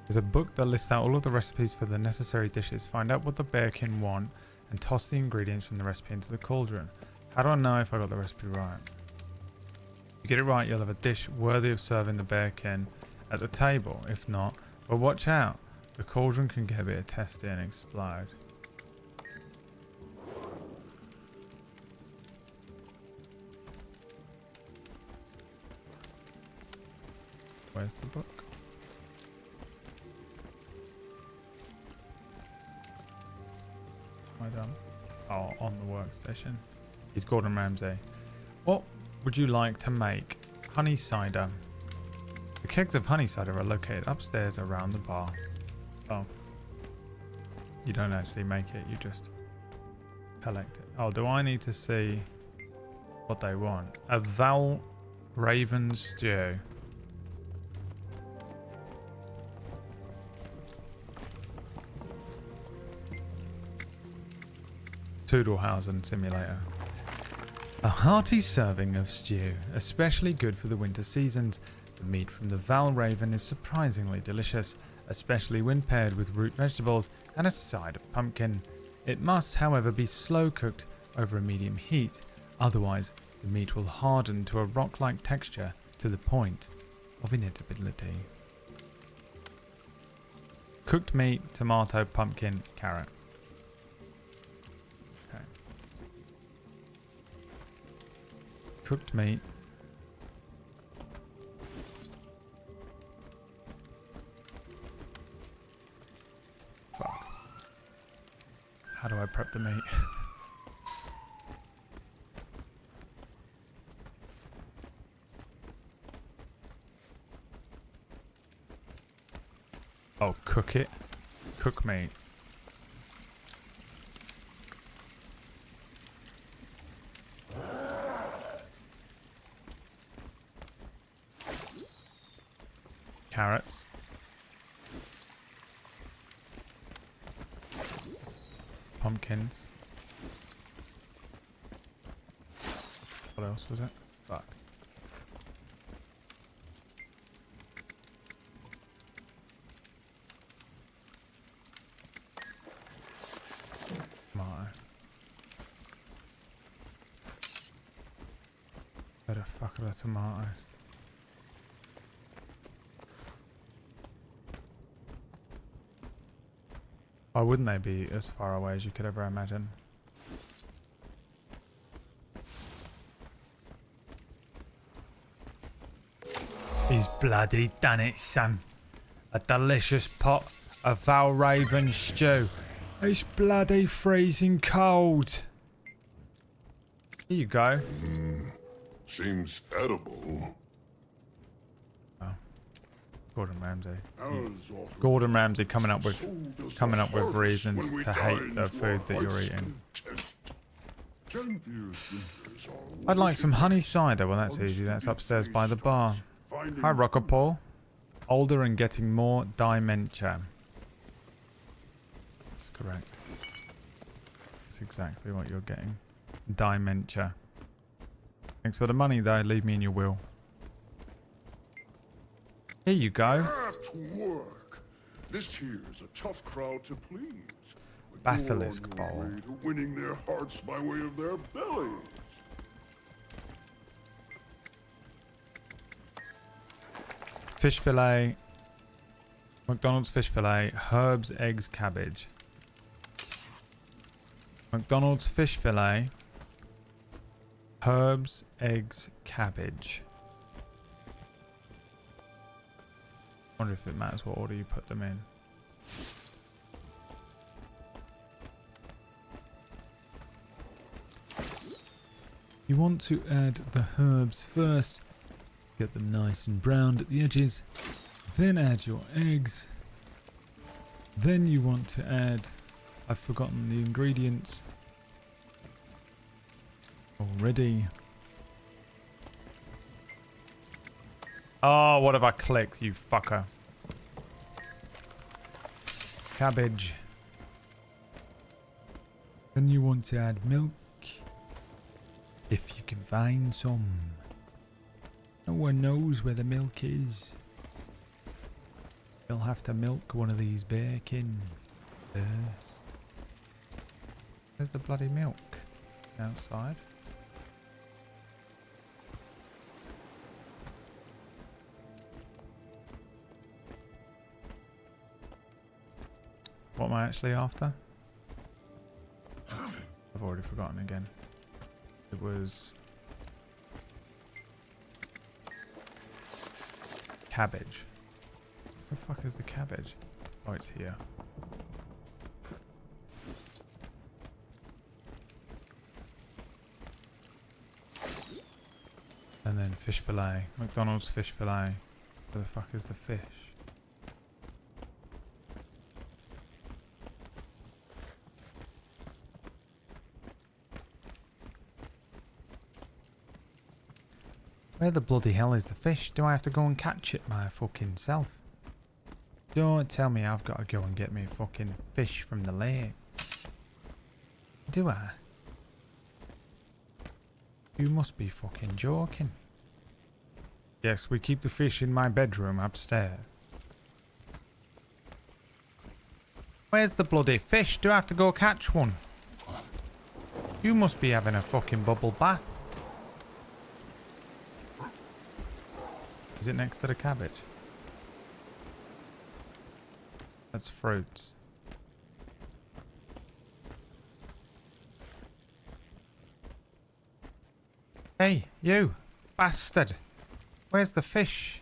There's a book that lists out all of the recipes for the necessary dishes. Find out what the bearkin want and toss the ingredients from the recipe into the cauldron. How do I know if I got the recipe right? If you get it right, you'll have a dish worthy of serving the bearkin at the table. If not, well, watch out. The cauldron can get a bit testy and explode. Where's the book? Am I done? Oh, on the workstation. He's Gordon Ramsay. What would you like to make? Honey cider. The kegs of honey cider are located upstairs around the bar. Oh. You don't actually make it, you just collect it. Oh, do I need to see what they want? A Val Raven stew. Toodlehausen simulator. A hearty serving of stew, especially good for the winter seasons. The meat from the Val Raven is surprisingly delicious, especially when paired with root vegetables and a side of pumpkin. It must, however, be slow cooked over a medium heat, otherwise the meat will harden to a rock-like texture to the point of inedibility. Cooked meat, tomato, pumpkin, carrot. Cooked meat. Fuck. How do I prep the meat? Oh, cook it. Cook meat. Carrots. Pumpkins. What else was it? Fuck. Tomato. Where the fuck are the tomatoes? Why wouldn't they be as far away as you could ever imagine? He's bloody done it, son. A delicious pot of Valraven stew. It's bloody freezing cold. Here you go. Seems edible. Oh. Gordon Ramsay. Gordon Ramsay coming up with reasons to hate the food that you're eating. I'd like some honey cider. Well, that's easy. That's upstairs by the bar. Hi, Rocker Paul. Older and getting more dementia. That's correct. That's exactly what you're getting. Dementia. Thanks for the money, though. Leave me in your will. Here you go. Back to work. This here's a tough crowd to please. Basilisk You're on your bowl. way to winning their hearts by way of their bellies. Fish fillet. McDonald's fish fillet. Herbs, eggs, cabbage. McDonald's fish fillet. Herbs, eggs, cabbage. Wonder if it matters what order you put them in. You want to add the herbs first. Get them nice and browned at the edges. Then add your eggs. Then you want to add... I've forgotten the ingredients already. Oh, what have I clicked, you fucker? Cabbage. Then you want to add milk. If you can find some. No one knows where the milk is. You'll have to milk one of these bacon first. Where's the bloody milk? Outside. What am I actually after? I've already forgotten again. It was cabbage. Where the fuck is the cabbage? Oh, it's here. And then fish fillet. McDonald's fish fillet. Where the fuck is the fish? Where the bloody hell is the fish? Do I have to go and catch it my fucking self? Don't tell me I've got to go and get me a fucking fish from the lake. Do I? You must be fucking joking. Yes, we keep the fish in my bedroom upstairs. Where's the bloody fish? Do I have to go catch one? You must be having a fucking bubble bath. Is it next to the cabbage? That's fruits. Hey, you bastard. Where's the fish?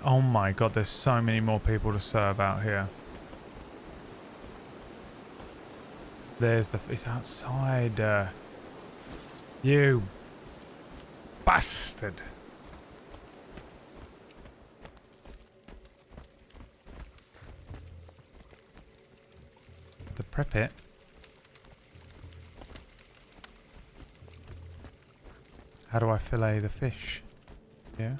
Oh my god, there's so many more people to serve out here. There's the... It's outside. You bastard. Prep it. How do I fillet the fish? Yeah.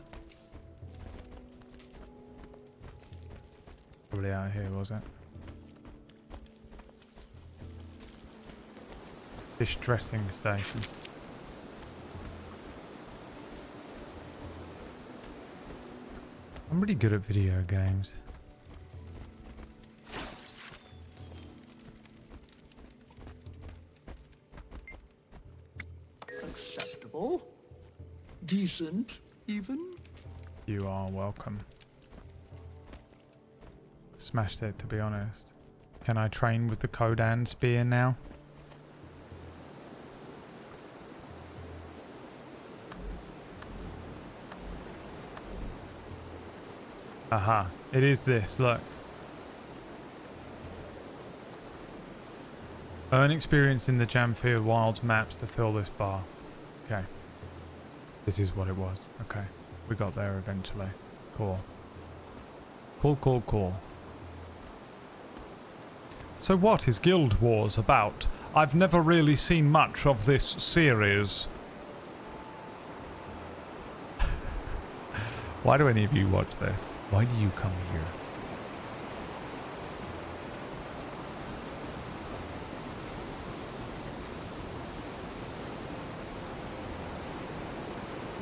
Probably out here, was it? Fish dressing station. I'm really good at video games. Acceptable. Decent, even. You are welcome. Smashed it, to be honest. Can I train with the Kodan spear now? Aha. It is this, look. Earn experience in the Janthir Wilds maps to fill this bar. Okay. This is what it was. Okay. We got there eventually. Cool. Cool. So what is Guild Wars about? I've never really seen much of this series. Why do any of you watch this? Why do you come here?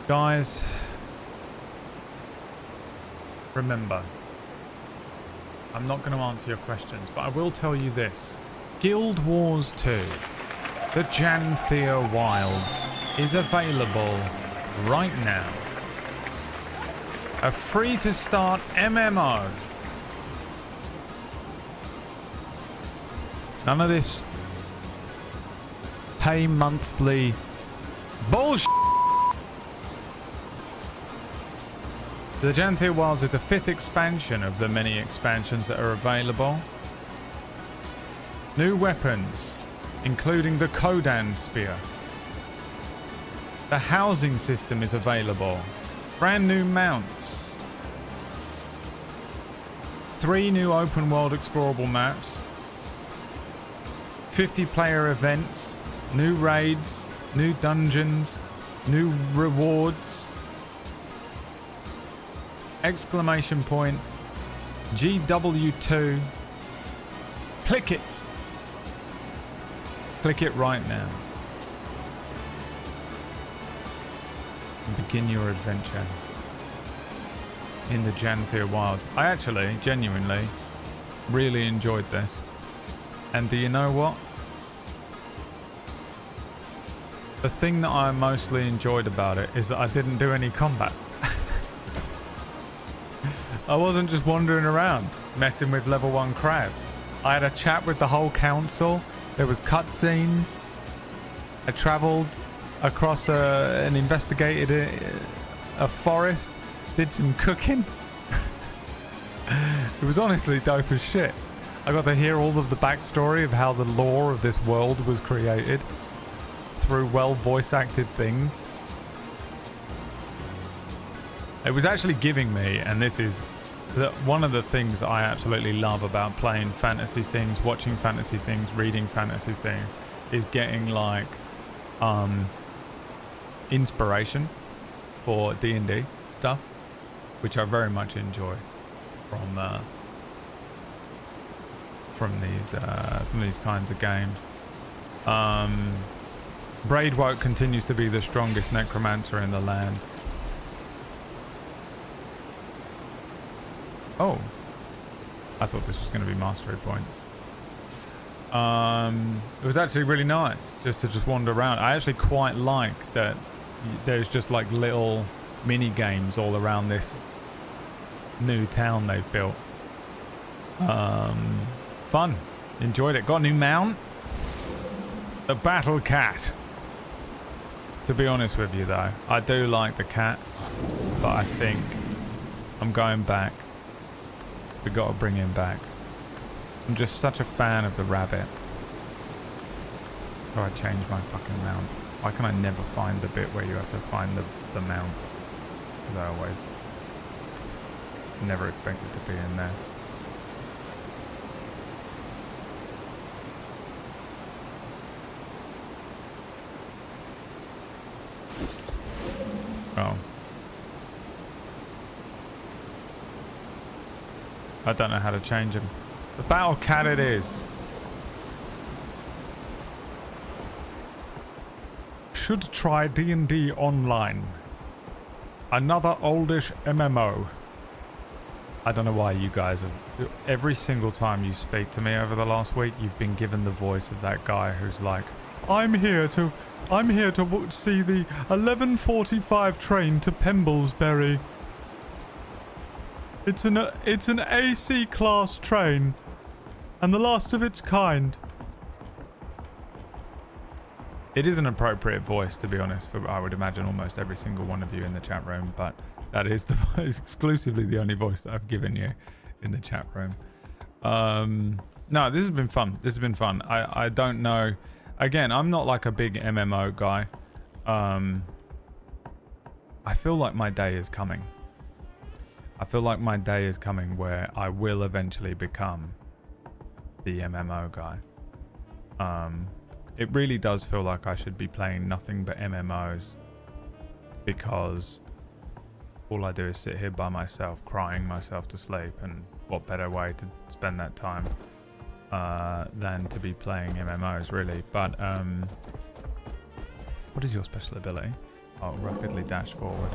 Guys, remember, I'm not going to answer your questions, but I will tell you this. Guild Wars 2, the Janthir Wilds, is available right now. A free-to-start MMO. None of this pay monthly bullshit. The Janthir Wilds is the 5th expansion of the many expansions that are available. New weapons, including the Kodan spear. The housing system is available. Brand new mounts. 3 new open world explorable maps. 50 player events. New raids. New dungeons. New rewards. Exclamation point. GW2. Click it. Click it right now. Begin your adventure in the Janthir Wilds. I actually, genuinely, really enjoyed this. And do you know what? The thing that I mostly enjoyed about it is that I didn't do any combat. I wasn't just wandering around, messing with level 1 crabs. I had a chat with the whole council. There was cutscenes. I travelled across and investigated a forest, did some cooking. It was honestly dope as shit. I got to hear all of the backstory of how the lore of this world was created through well voice acted things. It was actually giving me, and this is one of the things I absolutely love about playing fantasy things, watching fantasy things, reading fantasy things, is getting like inspiration for D&D stuff, which I very much enjoy from these kinds of games. Braidwoke continues to be the strongest necromancer in the land. Oh, I thought this was going to be mastery points. It was actually really nice just to wander around. I actually quite like that there's just like little mini games all around this new town they've built. Fun. Enjoyed it. Got a new mount. The battle cat. To be honest with you though, I do like the cat, but I think I'm going back. We gotta bring him back. I'm just such a fan of the rabbit. So I change my fucking mount. Why can I never find the bit where you have to find the mount? Because I always never expected to be in there. Oh. I don't know how to change him. The battle cat it is. Should try D&D Online. Another oldish MMO. I don't know why you guys have... Every single time you speak to me over the last week, you've been given the voice of that guy who's like, I'm here to see the 11:45 train to Pemblesbury. It's an AC class train, and the last of its kind. It is an appropriate voice, to be honest, for I would imagine almost every single one of you in the chat room, but that is exclusively the only voice that I've given you in the chat room. No, this has been fun. This has been fun. I don't know. Again, I'm not like a big MMO guy. I feel like my day is coming. I feel like my day is coming where I will eventually become the MMO guy. It really does feel like I should be playing nothing but MMOs, because all I do is sit here by myself, crying myself to sleep, and what better way to spend that time than to be playing MMOs, really. But what is your special ability? Oh, rapidly dash forward.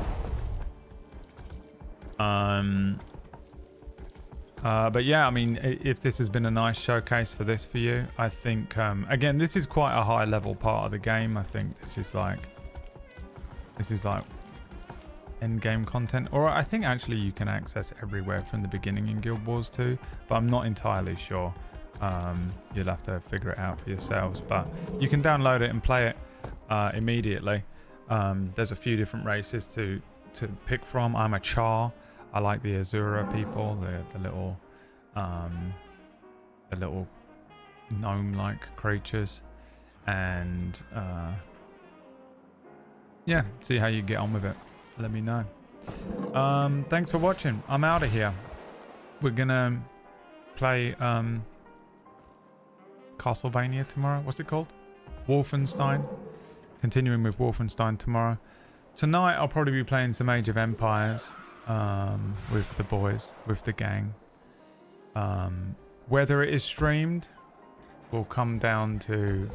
But yeah, I mean, if this has been a nice showcase for this for you, I think, again, this is quite a high level part of the game. I think this is like end game content, or I think actually you can access everywhere from the beginning in Guild Wars 2, but I'm not entirely sure. You'll have to figure it out for yourselves, but you can download it and play it immediately. There's a few different races to pick from. I'm a Char. I like the Azura people, the little gnome-like creatures, and yeah, see how you get on with it. Let me know. Thanks for watching. I'm out of here. We're gonna play Castlevania tomorrow. What's it called? Wolfenstein. Continuing with Wolfenstein tomorrow. Tonight I'll probably be playing some Age of Empires. With the boys, with the gang. Whether it is streamed will come down to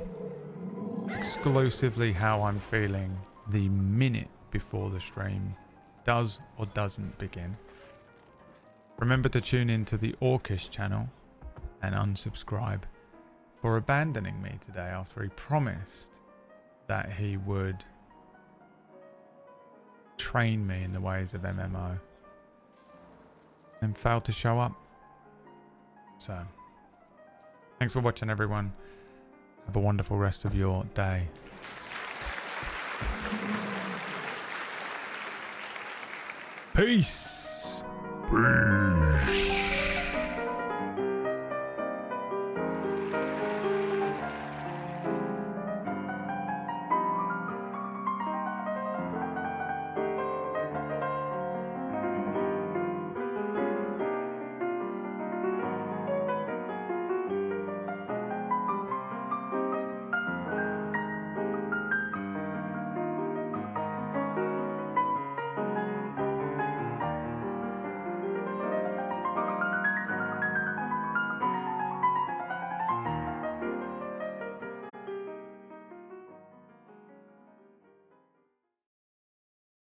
exclusively how I'm feeling the minute before the stream does or doesn't begin. Remember to tune in to the Orcish channel and unsubscribe for abandoning me today after he promised that he would train me in the ways of MMO and failed to show up. So thanks for watching, everyone. Have a wonderful rest of your day. Peace. Peace.